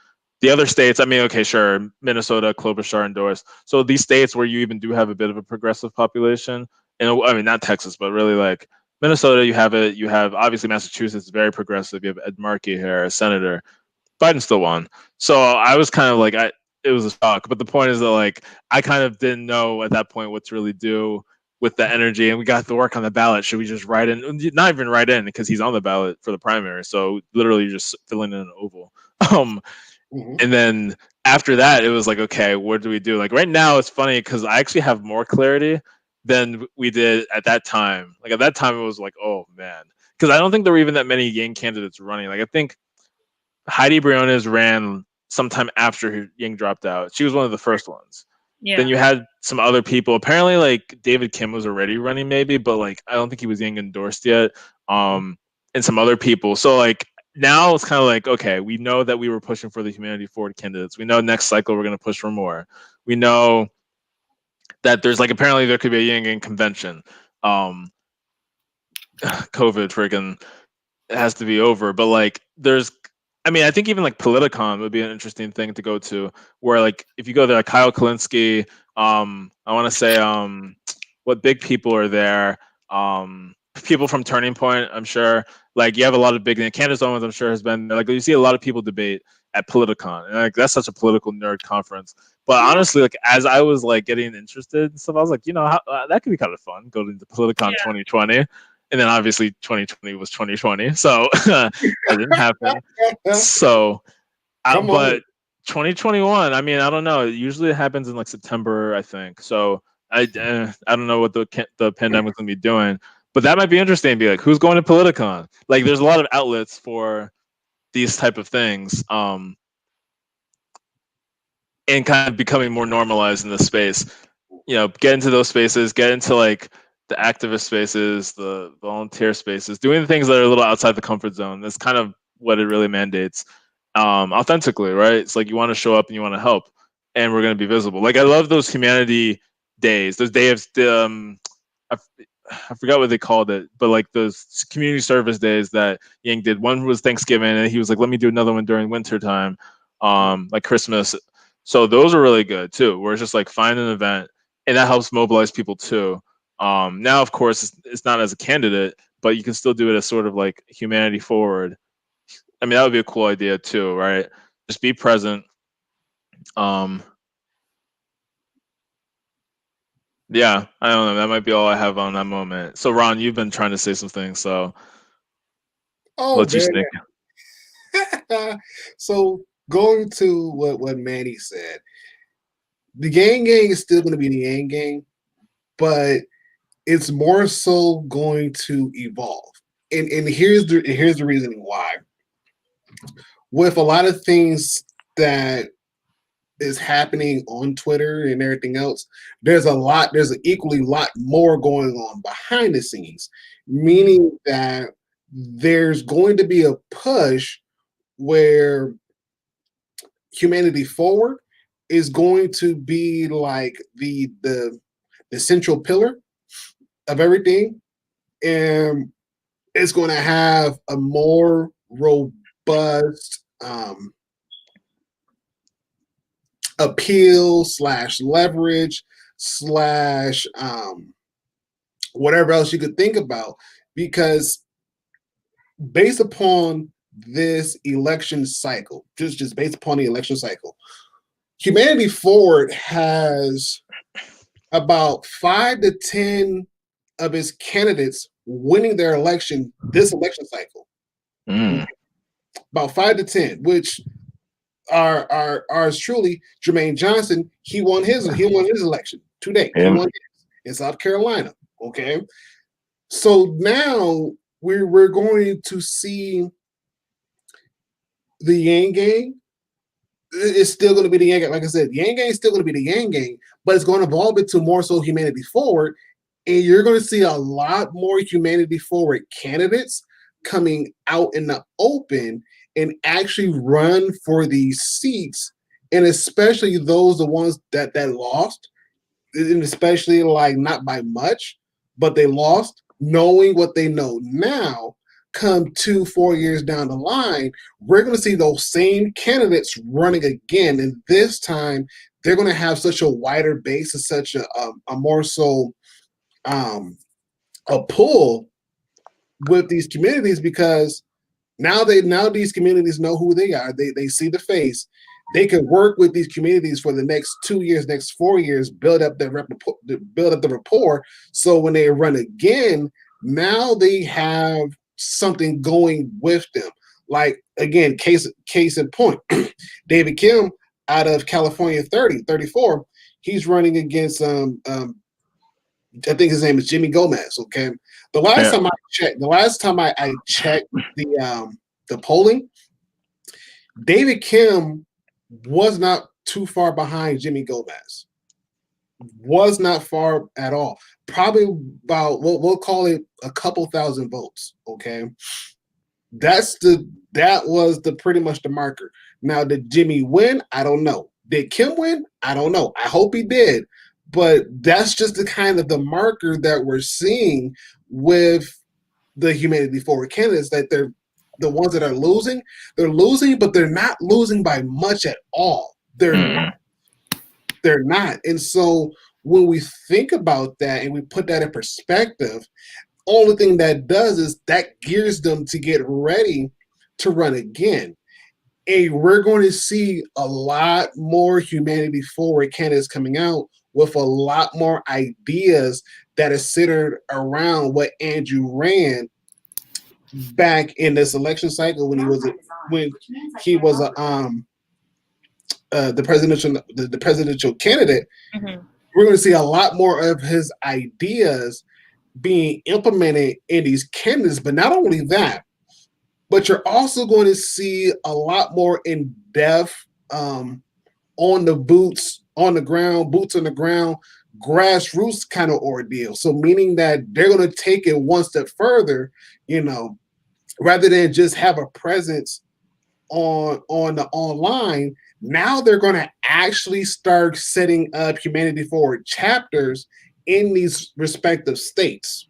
the other states. I mean, okay, sure, Minnesota, Klobuchar endorsed. So these states where you even do have a bit of a progressive population, and I mean not Texas, but really like Minnesota, you have it. You have obviously Massachusetts, very progressive. You have Ed Markey here, a senator. Biden still won. So I was kind of like, it was a shock. But the point is that like I kind of didn't know at that point what to really do with the energy, and we got to work on the ballot. Should we just write in? Not even write in because he's on the ballot for the primary. So literally just filling in an oval. And then after that, it was like, okay, what do we do? Like right now, it's funny because I actually have more clarity than we did at that time. Like at that time, it was like, oh man, because I don't think there were even that many Yang candidates running. Like I think Heidi Briones ran sometime after Ying dropped out. She was one of the first ones. Yeah. Then you had some other people. Apparently, like David Kim was already running, maybe, but like I don't think he was Ying endorsed yet. And some other people. So like now it's kind of like, okay, we know that we were pushing for the Humanity Forward candidates. We know next cycle we're going to push for more. We know that there's like apparently there could be a Yang Yang convention. COVID freaking has to be over, but like there's I mean, I think even like Politicon would be an interesting thing to go to, where like if you go there, like Kyle Kalinske, I want to say what big people are there, people from Turning Point, I'm sure. Like you have a lot of big Candace Owens, I'm sure has been there. Like you see a lot of people debate at Politicon, and like that's such a political nerd conference. But honestly, like as I was like getting interested and stuff, I was like, that could be kind of fun. Go to Politicon 2020. And then obviously 2020 was 2020, so that didn't happen. So, but 2021, I mean, I don't know. Usually it happens in like September, I think. So I don't know what the pandemic's gonna be doing, but that might be interesting. Be like, who's going to Politicon? Like, there's a lot of outlets for these type of things, and kind of becoming more normalized in this space. Get into those spaces, get into like the activist spaces, the volunteer spaces, doing things that are a little outside the comfort zone. That's kind of what it really mandates, authentically, right? It's like you want to show up and you want to help, and we're going to be visible. Like I love those humanity days, those days of I forgot what they called it, but like those community service days that Yang did. One was Thanksgiving, and he was like, "Let me do another one during winter time, like Christmas." So those are really good too, where it's just like find an event, and that helps mobilize people too. Now, of course, it's not as a candidate, but you can still do it as sort of like humanity forward. I mean, that would be a cool idea too, right? Just be present. Yeah, I don't know. That might be all I have on that moment. So, Ron, you've been trying to say some things, so let you sneak. So, going to what Manny said, the Yang Gang is still going to be the Yang Gang, but it's more so going to evolve. And here's the reasoning why. With a lot of things that is happening on Twitter and everything else, there's an equally lot more going on behind the scenes, meaning that there's going to be a push where Humanity Forward is going to be like the central pillar of everything, and it's going to have a more robust appeal / leverage / whatever else you could think about, because based upon this election cycle, just based upon the election cycle, Humanity Forward has about 5 to 10 of its candidates winning their election this election cycle. About 5 to 10, which are truly Jermaine Johnson. He won his election today. He won his in South Carolina. Okay, so now we're going to see the Yang Gang. It's still going to be the Yang Gang. Like I said, Yang Gang is still going to be the Yang Gang, but it's going to evolve into more so Humanity Forward, and you're going to see a lot more Humanity Forward candidates coming out in the open and actually run for these seats, and especially the ones that lost, and especially like not by much, but they lost, knowing what they know now. Come 2-4 years down the line, we're going to see those same candidates running again, and this time they're going to have such a wider base and such a more so a pull with these communities, because now these communities know who they are. They see the face. They can work with these communities for the next 2 years, next 4 years, build up the rapport. So when they run again, now they have something going with them. Like, again, case in point, David Kim out of California 34, he's running against I think his name is Jimmy Gomez. Okay. The last time I checked the polling, David Kim was not too far behind Jimmy Gomez. Was not far at all. Probably about, we'll call it a couple thousand votes. Okay. That was pretty much the marker. Now, did Jimmy win? I don't know. Did Kim win? I don't know. I hope he did. But that's just the kind of the marker that we're seeing with the Humanity Forward candidates, that they're the ones that are losing. They're losing, but they're not losing by much at all. They're not. And so when we think about that and we put that in perspective, only thing that does is that gears them to get ready to run again. And we're going to see a lot more Humanity Forward candidates coming out with a lot more ideas that are centered around what Andrew ran back in this election cycle when he was the presidential candidate. Mm-hmm. We're going to see a lot more of his ideas being implemented in these candidates. But not only that, but you're also going to see a lot more in depth boots on the ground, grassroots kind of ordeal. So meaning that they're going to take it one step further, rather than just have a presence on the online. Now they're going to actually start setting up Humanity Forward chapters in these respective states.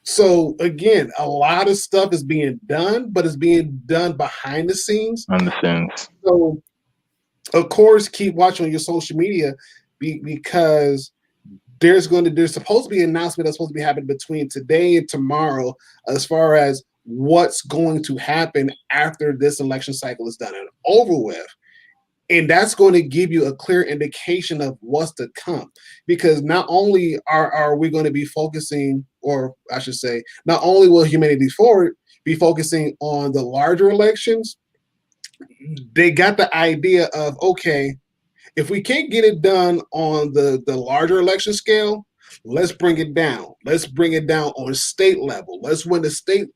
So again, a lot of stuff is being done, but it's being done behind the scenes. So of course, keep watching on your social media because there's supposed to be an announcement that's supposed to be happening between today and tomorrow as far as what's going to happen after this election cycle is done and over with. And that's going to give you a clear indication of what's to come, because not only are we going to be focusing, or I should say, not only will Humanity Forward be focusing on the larger elections, they got the idea of, okay, if we can't get it done on the larger election scale, Let's bring it down. Let's bring it down on a state level. Let's win the state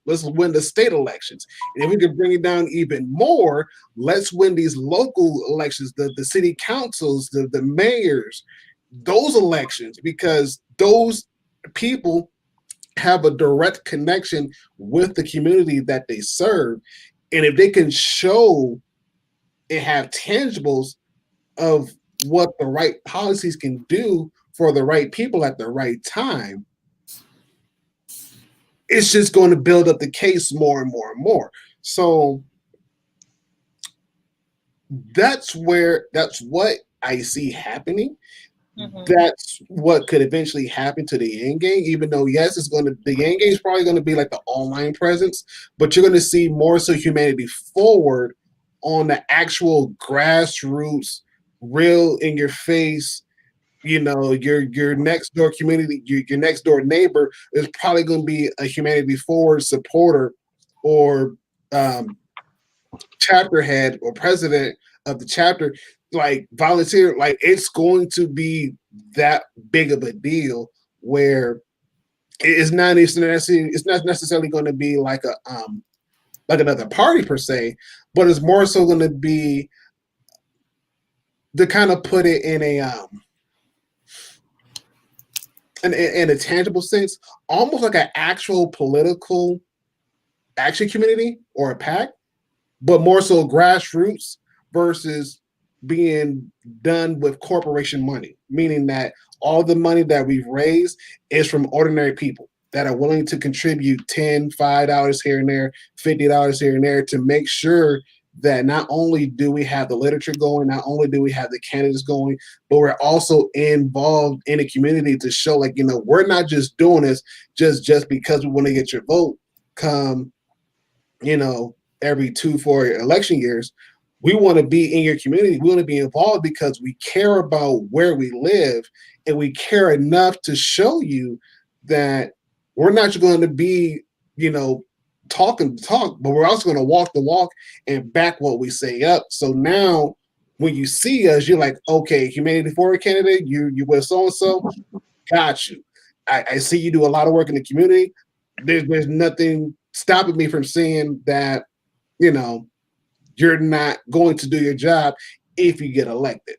elections. And if we can bring it down even more, let's win these local elections, the city councils, the mayors, those elections, because those people have a direct connection with the community that they serve. And if they can show and have tangibles of what the right policies can do for the right people at the right time, it's just going to build up the case more and more and more. So that's what I see happening. That's what could eventually happen to the end game, even though, yes, the end game is probably going to be like the online presence, but you're going to see more so humanity forward on the actual grassroots, real in your face. Your next door community, your next door neighbor is probably going to be a humanity forward supporter or chapter head or president of the chapter, like volunteer. Like, it's going to be that big of a deal where it's not necessarily going to be like another party per se, but it's more so going to be to kind of put it in a tangible sense, almost like an actual political action community or a PAC, but more so grassroots versus being done with corporation money, meaning that all the money that we've raised is from ordinary people that are willing to contribute $10, $5 here and there, $50 here and there to make sure that not only do we have the literature going, not only do we have the candidates going, but we're also involved in the community to show, like, we're not just doing this just because we want to get your vote come, every 2-4 election years. We want to be in your community. We want to be involved because we care about where we live, and we care enough to show you that we're not just going to be, talking the talk, but we're also going to walk the walk and back what we say up. So now when you see us, you're like, okay, humanity forward candidate, you with so-and-so, got you. I see you do a lot of work in the community. There's nothing stopping me from saying that, you're not going to do your job if you get elected.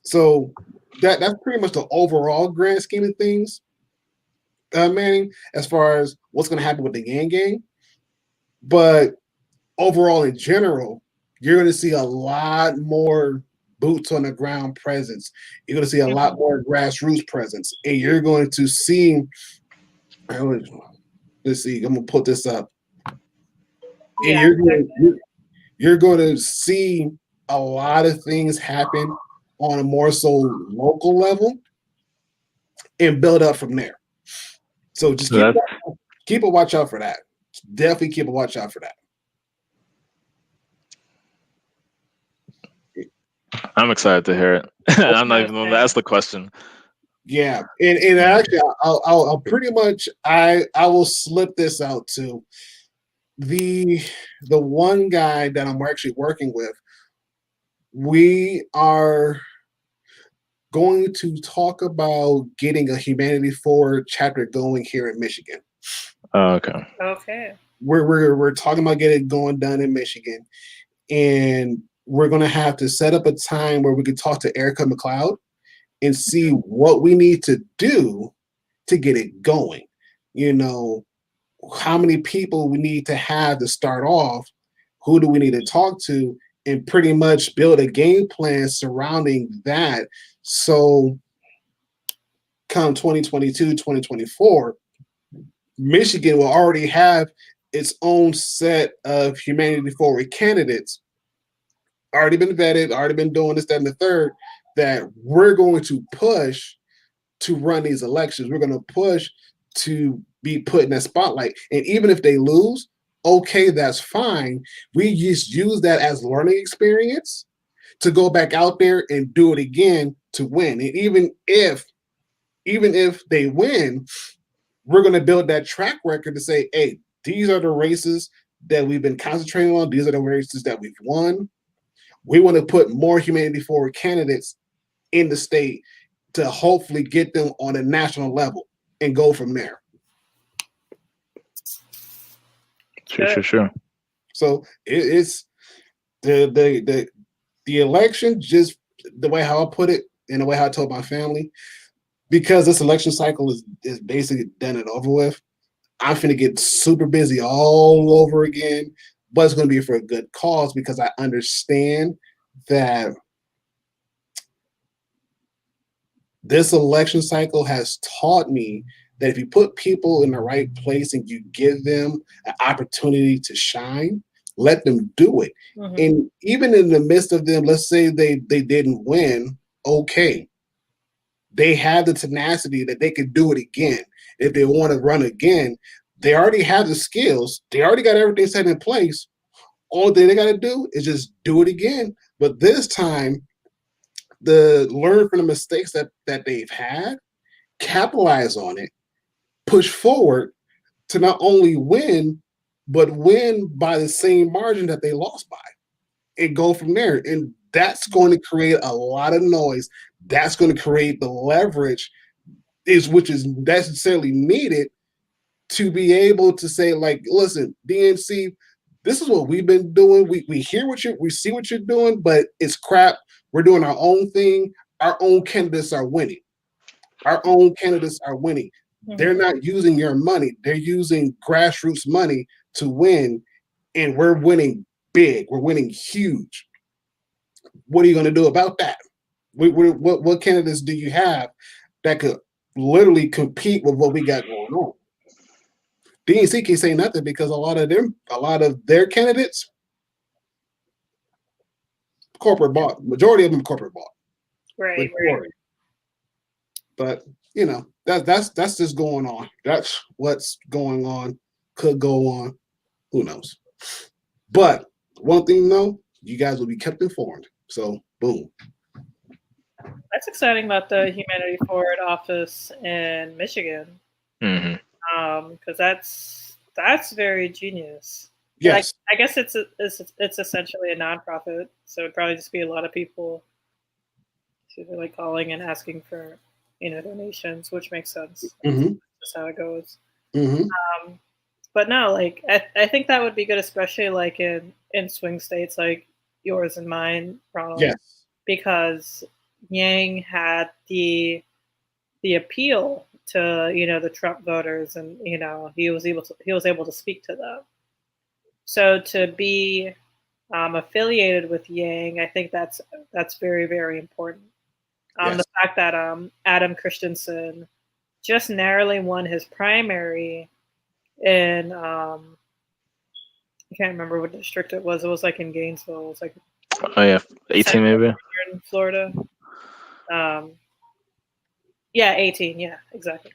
So that's pretty much the overall grand scheme of things, Manning, as far as what's going to happen with the Yang Gang. But overall, in general, you're going to see a lot more boots on the ground presence. You're going to see a lot more grassroots presence, and you're going to see. Let's see. I'm going to put this up. Yeah, you're going to see a lot of things happen on a more so local level and build up from there. So just keep a watch out for that. Definitely keep a watch out for that. I'm excited to hear it. I'm not even going to ask the question. Yeah, and actually, I'll pretty much I will slip this out too. The one guy that I'm actually working with, we are going to talk about getting a Humanity Forward chapter going here in Michigan. Oh, okay. Okay. We're talking about getting it going done in Michigan, and we're going to have to set up a time where we can talk to Erica McLeod and see what we need to do to get it going. How many people we need to have to start off, who do we need to talk to, and pretty much build a game plan surrounding that. So come 2022, 2024, Michigan will already have its own set of humanity forward candidates, already been vetted, already been doing this, that, and the third, that we're going to push to run these elections. We're going to push to be put in that spotlight. And even if they lose, okay, that's fine. We just use that as learning experience to go back out there and do it again to win. And even if they win, we're going to build that track record to say, hey, these are the races that we've been concentrating on. These are the races that we've won. We want to put more humanity forward candidates in the state. to hopefully get them on a national level and go from there. Sure. So it's the election, just the way how I put it and the way how I told my family, because this election cycle is basically done and over with. I'm finna get super busy all over again, but it's gonna be for a good cause because I understand that this election cycle has taught me that if you put people in the right place and you give them an opportunity to shine, let them do it. Mhm. And even in the midst of them, let's say they didn't win, okay. They have the tenacity that they could do it again. If they want to run again, they already have the skills. They already got everything set in place. All thing they got to do is just do it again. But this time, learn from the mistakes that they've had, capitalize on it, push forward to not only win, but win by the same margin that they lost by, and go from there. And that's going to create a lot of noise. That's going to create the leverage, which is necessarily needed to be able to say, like, listen, DNC, this is what we've been doing. We hear we see what you're doing, but it's crap. We're doing our own thing. Our own candidates are winning. Our own candidates are winning. Mhm. They're not using your money. They're using grassroots money to win, and we're winning big. We're winning huge. What are you going to do about that? What candidates do you have that could literally compete with what we got going on? DNC can't say nothing because a lot of their candidates, corporate bought. Majority of them corporate bought. Right. But you know, that's just going on. That's what's going on. Could go on. Who knows? But one thing though, you guys will be kept informed. So boom. That's exciting about the Humanity Forward office in Michigan. Mm-hmm. Because that's very genius. Yes. I guess it's essentially a nonprofit, so it'd probably just be a lot of people who are like calling and asking for donations, which makes sense. Mm-hmm. That's how it goes. Mm-hmm. But no, like I think that would be good, especially like in swing states like yours and mine, Ronald. Yes. Because Yang had the appeal to the Trump voters, and he was able to speak to them. So to be affiliated with Yang, I think that's very, very important. Yes. The fact that Adam Christensen just narrowly won his primary in I can't remember what district it was. It was like in Gainesville. It was like 18 maybe here in Florida. Yeah, 18. Yeah, exactly.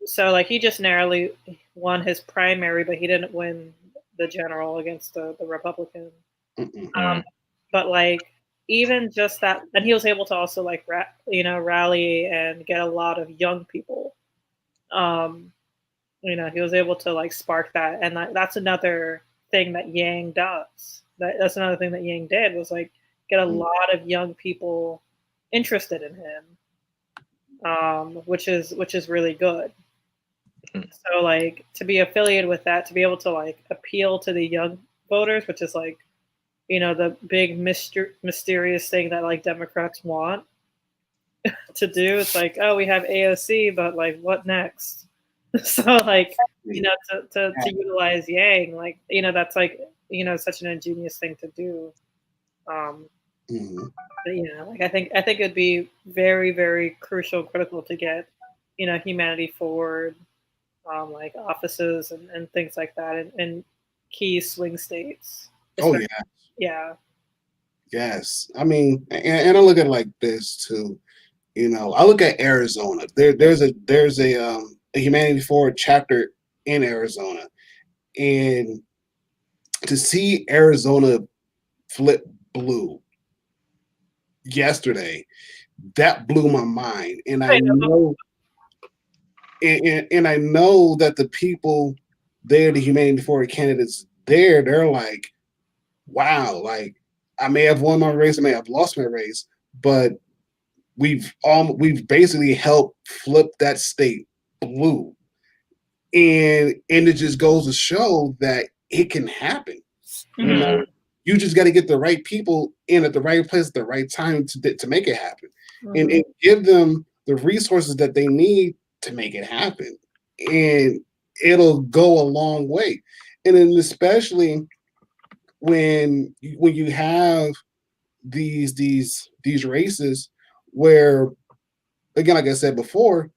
So like he just narrowly won his primary, but he didn't win the general against the Republican. But like even just that, and he was able to also like rally and get a lot of young people. He was able to like spark that, and that's another thing that Yang does. That's another thing that Yang did was like get a lot of young people interested in him, which is really good. So like to be affiliated with that, to be able to like appeal to the young voters, which is like the big mysterious thing that like Democrats want to do. It's like, oh, we have AOC, but like what next? So like to utilize Yang, like that's like such an ingenious thing to do. But, like I think it'd be very, very crucial and critical to get Humanity Forward like offices and things like that in key swing states. Oh yeah. Yeah. Yes. I mean, and I look at it like this too. I look at Arizona. There's a Humanity Forward chapter in Arizona, and to see Arizona flip blue yesterday, that blew my mind. And I know, and I know that the people there, the Humanity Forward candidates there, they're like, wow, like I may have won my race, I may have lost my race, but we've basically helped flip that state blue, and it just goes to show that it can happen. You know, you just got to get the right people in at the right place at the right time to make it happen, and give them the resources that they need to make it happen, and it'll go a long way. And then especially when you have these races where, again, like I said before,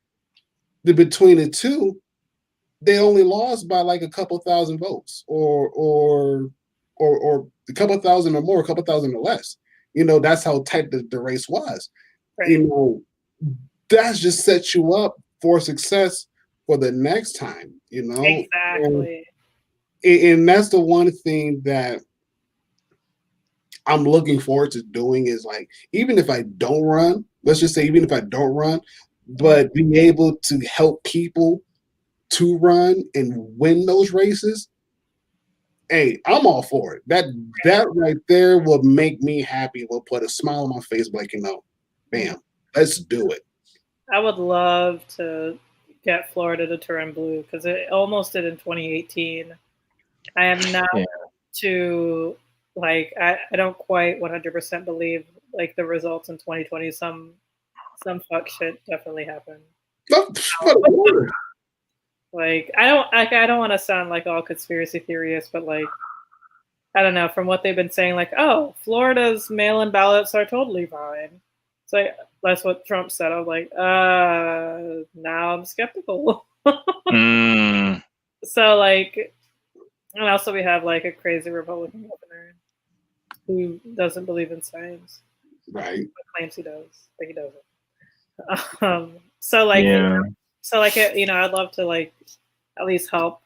between the two, they only lost by like a couple thousand votes, or a couple thousand or more, a couple thousand or less. You know, that's how tight the race was. Right. You know, that just sets you up for success for the next time. You know, exactly. And that's the one thing that I'm looking forward to doing is, like, even if I don't run, let's just say, even if I don't run, but being able to help people to run and win those races, hey, I'm all for it. That right there will make me happy. Will put a smile on my face, like, you know, bam, let's do it. I would love to get Florida to turn blue, because it almost did in 2018. I am not to, like, I don't quite 100% believe like the results in 2020. Some fuck shit definitely happened. Like, I don't want to sound like all conspiracy theorists, but like, I don't know, from what they've been saying, like, oh, Florida's mail-in ballots are totally fine. It's like, that's what Trump said. I was like, now I'm skeptical. So like, and also we have like a crazy Republican governor who doesn't believe in science. Right. But claims he does, but he doesn't. So like, you know, I'd love to like at least help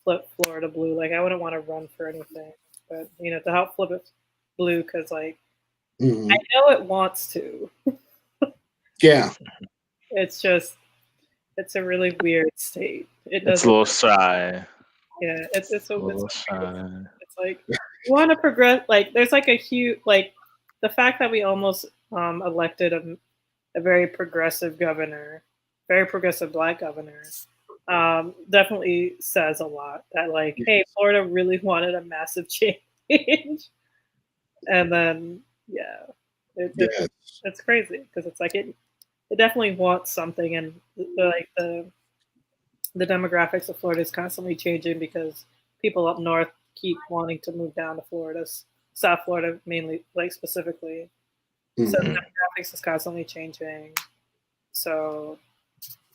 flip Florida blue. Like, I wouldn't want to run for anything, but you know, to help flip it blue, because like, I know it wants to. Yeah. It's just, it's a really weird state. It's a little shy. Yeah, it's a little shy. It's like, you want to progress. Like, there's like a huge, like, the fact that we almost elected a very progressive governor, very progressive Black governor, definitely says a lot. That like, hey, Florida really wanted a massive change, and then it's crazy, because it's like it definitely wants something, and like the demographics of Florida is constantly changing because people up north keep wanting to move down to Florida, South Florida mainly, like specifically. So the demographics is constantly changing. So,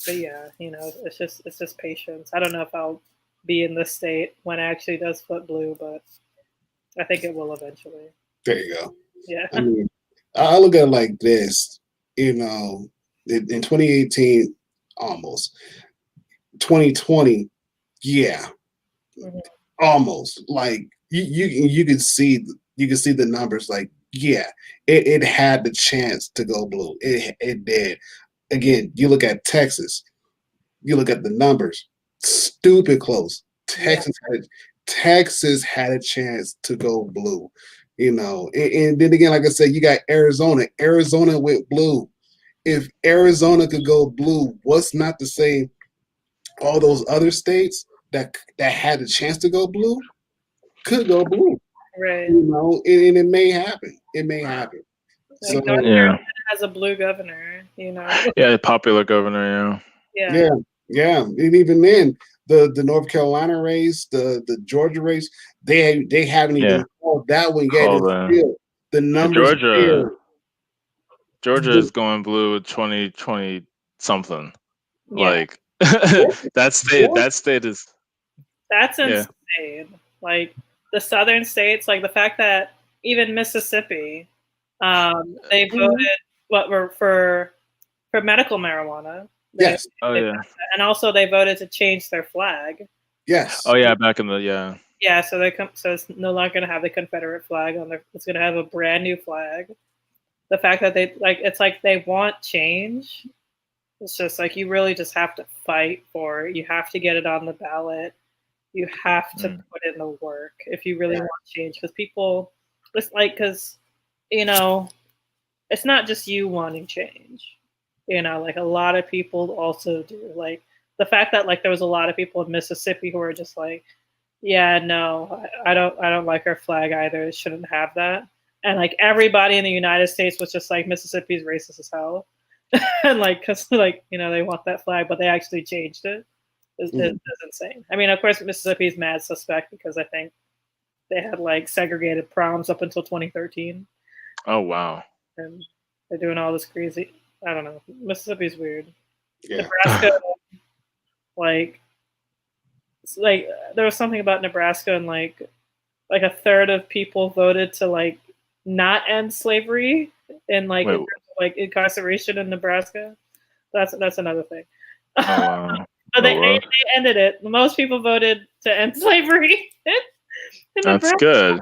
but yeah, you know, it's just patience. I don't know if I'll be in this state when it actually does flip blue, but I think it will eventually. There you go. Yeah. I mean, I look at it like this. You know, in 2018, almost. 2020, yeah, almost. Like, you can see the numbers. Like, yeah, it had the chance to go blue. It did. Again, you look at Texas, you look at the numbers, stupid close. Texas had a chance to go blue. You know, and then again, like I said, you got Arizona. Arizona went blue. If Arizona could go blue, what's not to say all those other states that had the chance to go blue could go blue. Right. You know, and it may happen. It may happen. Like, so North Carolina has a blue governor, you know. Yeah, popular governor, Yeah. And even then, the North Carolina race, the Georgia race, they haven't even called that one yet. Still, the numbers Georgia is going blue with 2020 something. Like, that state is, that's insane. Like, the southern states, like the fact that even Mississippi, they voted for medical marijuana. Yes. And also they voted to change their flag. Yes. Oh yeah, back in the Yeah, so so it's no longer going to have the Confederate flag on there. It's going to have a brand new flag. The fact that they it's like they want change. It's just like, you really just have to fight for it. You have to get it on the ballot. You have to put in the work if you really want change. Because people, it's like, because, you know, it's not just you wanting change. You know, like a lot of people also do. Like the fact that like there was a lot of people in Mississippi who were just like, yeah, no, I don't like our flag either. It shouldn't have that. And like everybody in the United States was just like, Mississippi's racist as hell, and like, cause like you know they want that flag, but they actually changed it. It's insane. I mean, of course, Mississippi is mad suspect because I think they had like segregated proms up until 2013. Oh wow. And they're doing all this crazy. I don't know. Mississippi's weird. Yeah. Nebraska, like there was something about Nebraska and like a third of people voted to like not end slavery and like in terms of, like incarceration in Nebraska. That's another thing. Oh, wow. But they ended it. Most people voted to end slavery. In That's Nebraska. good.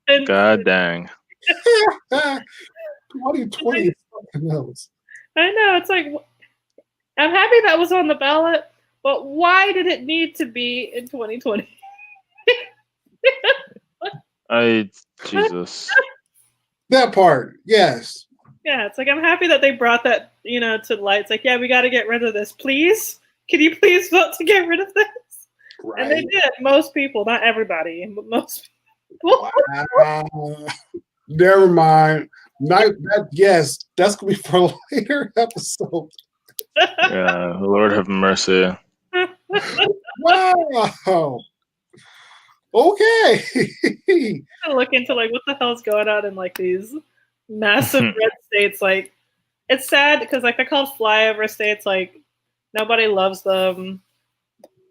And, God dang. 2020 is something else. I know. It's like, I'm happy that was on the ballot, but why did it need to be in 2020? Jesus. That part, yes. Yeah, it's like I'm happy that they brought that, you know, to light. It's like, yeah, we got to get rid of this, please. Can you please vote to get rid of this? Right. And they did. Most people, not everybody, but most people. Wow. Never mind. Yes, that's gonna be for a later episode. Yeah, Lord have mercy. Wow. Okay. I look into like what the hell's going on in like these massive red states. Like, it's sad because like they're called flyover states. Like, nobody loves them,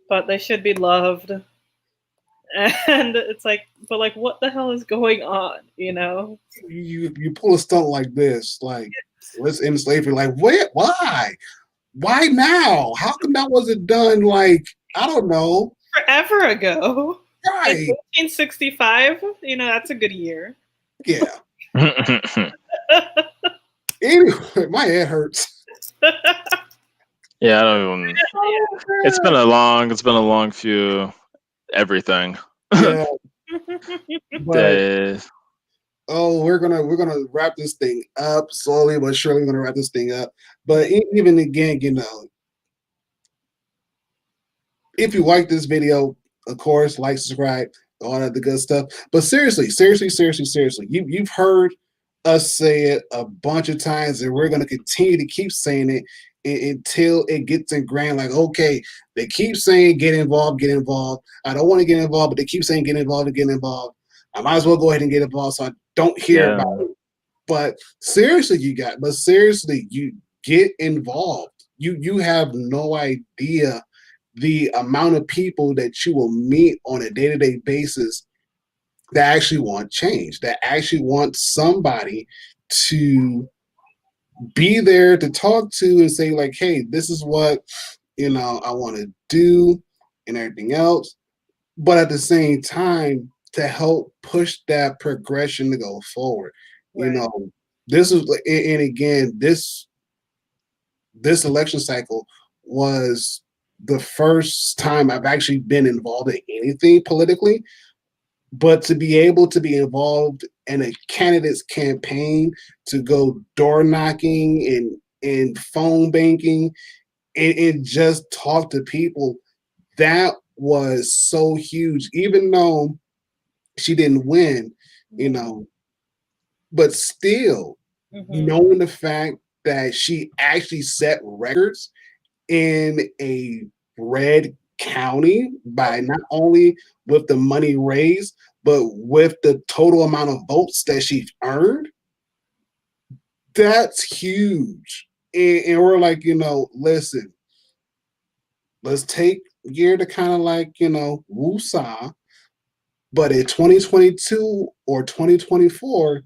but they should be loved. And it's like, but like, what the hell is going on? You know, You pull a stunt like this, like let's end slavery. Like, why? Why now? How come that wasn't done? Like, I don't know. Forever ago. Right. Like 1965. You know, that's a good year. Yeah. Anyway, my head hurts. Yeah, I don't even. It's been a long few everything. Yeah. But, days. oh, we're gonna wrap this thing up slowly but surely. We're gonna wrap this thing up. But even again, you know, if you like this video, of course, like, subscribe, all that the good stuff. But seriously, you've heard us say it a bunch of times, and we're gonna continue to keep saying it until it gets ingrained. Like, okay, they keep saying get involved. I don't want to get involved, but they keep saying get involved. I might as well go ahead and get involved so I don't hear about it. But seriously, you get involved. You have no idea the amount of people that you will meet on a day-to-day basis that actually want change, that actually want somebody to be there to talk to and say like, hey, this is what, you know, I want to do and everything else. But at the same time, to help push that progression to go forward. Right. You know, this is, and again, this election cycle was the first time I've actually been involved in anything politically. But to be able to be involved in a candidate's campaign, to go door knocking and phone banking and just talk to people, that was so huge. Even though she didn't win, you know, but still, knowing the fact that she actually set records in a red county by not only with the money raised, but with the total amount of votes that she earned, that's huge. And we're like, you know, listen, let's take a year to kind of like, you know, woosah. But in 2022 or 2024,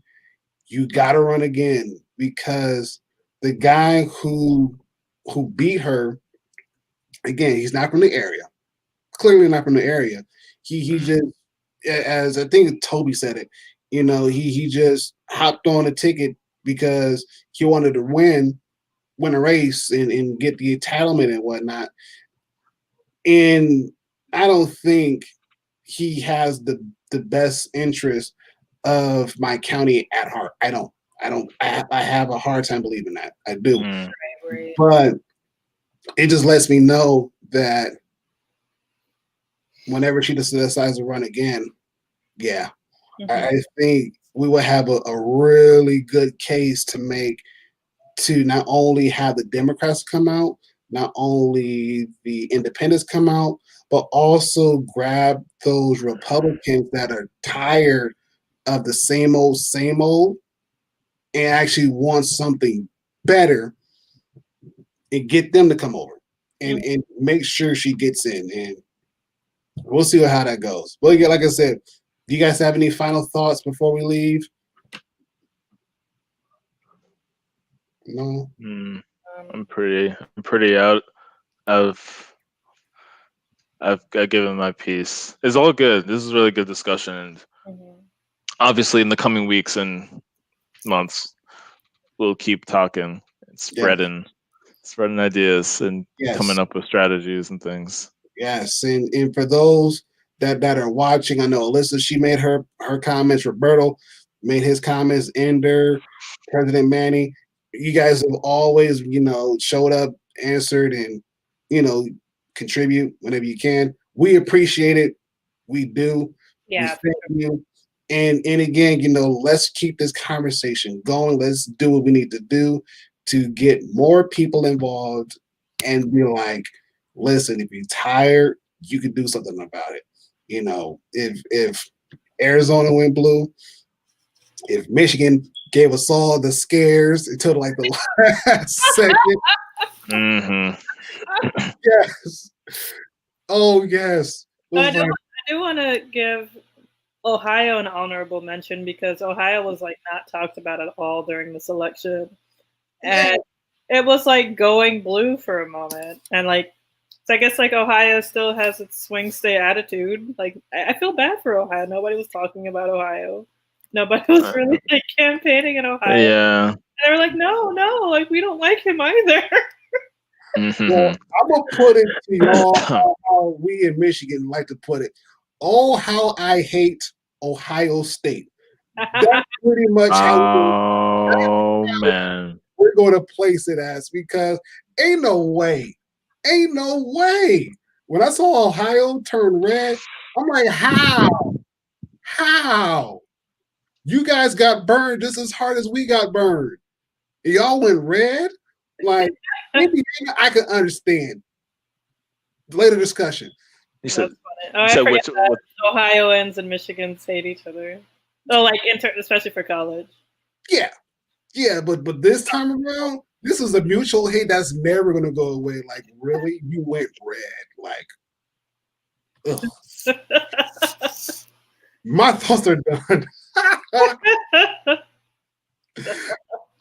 you got to run again, because the guy who beat her, again, he's not from the area. Clearly not from the area. He just, as I think Toby said it, you know, he just hopped on a ticket because he wanted to win a race and get the entitlement and whatnot. And I don't think he has the best interest of my county at heart. I I have a hard time believing that. I do. Right. But it just lets me know that whenever she decides to run again, yeah, I think we will have a really good case to make to not only have the Democrats come out, not only the independents come out, but also grab those Republicans that are tired of the same old, and actually want something better and get them to come over and make sure she gets in. And we'll see how that goes. Well, yeah, like I said, do you guys have any final thoughts before we leave? No. I'm pretty out of. I've given my piece. It's all good. This is really good discussion, and obviously in the coming weeks and months, we'll keep talking and spreading ideas and coming up with strategies and things. Yes, and for those that are watching, I know Alyssa, she made her comments. Roberto made his comments. Ender, President Manny, you guys have always, showed up, answered, and contribute whenever you can. We appreciate it. We do. Yeah. We thank you. And again, let's keep this conversation going. Let's do what we need to do to get more people involved and be like, listen, if you're tired, you can do something about it. If Arizona went blue, if Michigan gave us all the scares until like the last second. Yes. Oh, yes. I do want to give Ohio an honorable mention because Ohio was like not talked about at all during this election. And it was like going blue for a moment. And like, so I guess like Ohio still has its swing state attitude. Like I feel bad for Ohio. Nobody was talking about Ohio. Nobody was really like campaigning in Ohio. Yeah. And they were like, no, like we don't like him either. Well, I'm gonna put it to y'all how we in Michigan like to put it. Oh, how I hate Ohio State. That's pretty much how man. we're going to place it as, because ain't no way. When I saw Ohio turn red, I'm like, how? You guys got burned just as hard as we got burned. Y'all went red? Like, maybe I can understand. Later discussion. You said, which Ohioans and Michigans hate each other. Oh, like especially for college. Yeah, but this time around, this is a mutual hate that's never gonna go away. Like, really, you went red? Like, ugh. My thoughts are done.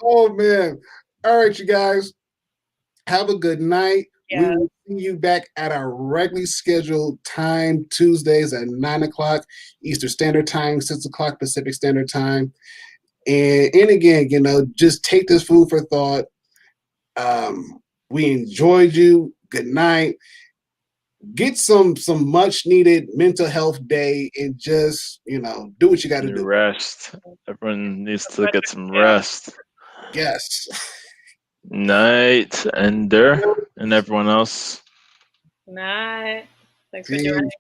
Oh man! All right, you guys, have a good night. We will see you back at our regularly scheduled time, Tuesdays at 9:00 Eastern Standard Time, 6:00 Pacific Standard Time. And again, just take this food for thought. We enjoyed you. Good night. Get some much needed mental health day and just, do what you got to do. Rest. Everyone needs to get some rest. Yes. Night, Ender, and everyone else. Night. Thanks for joining.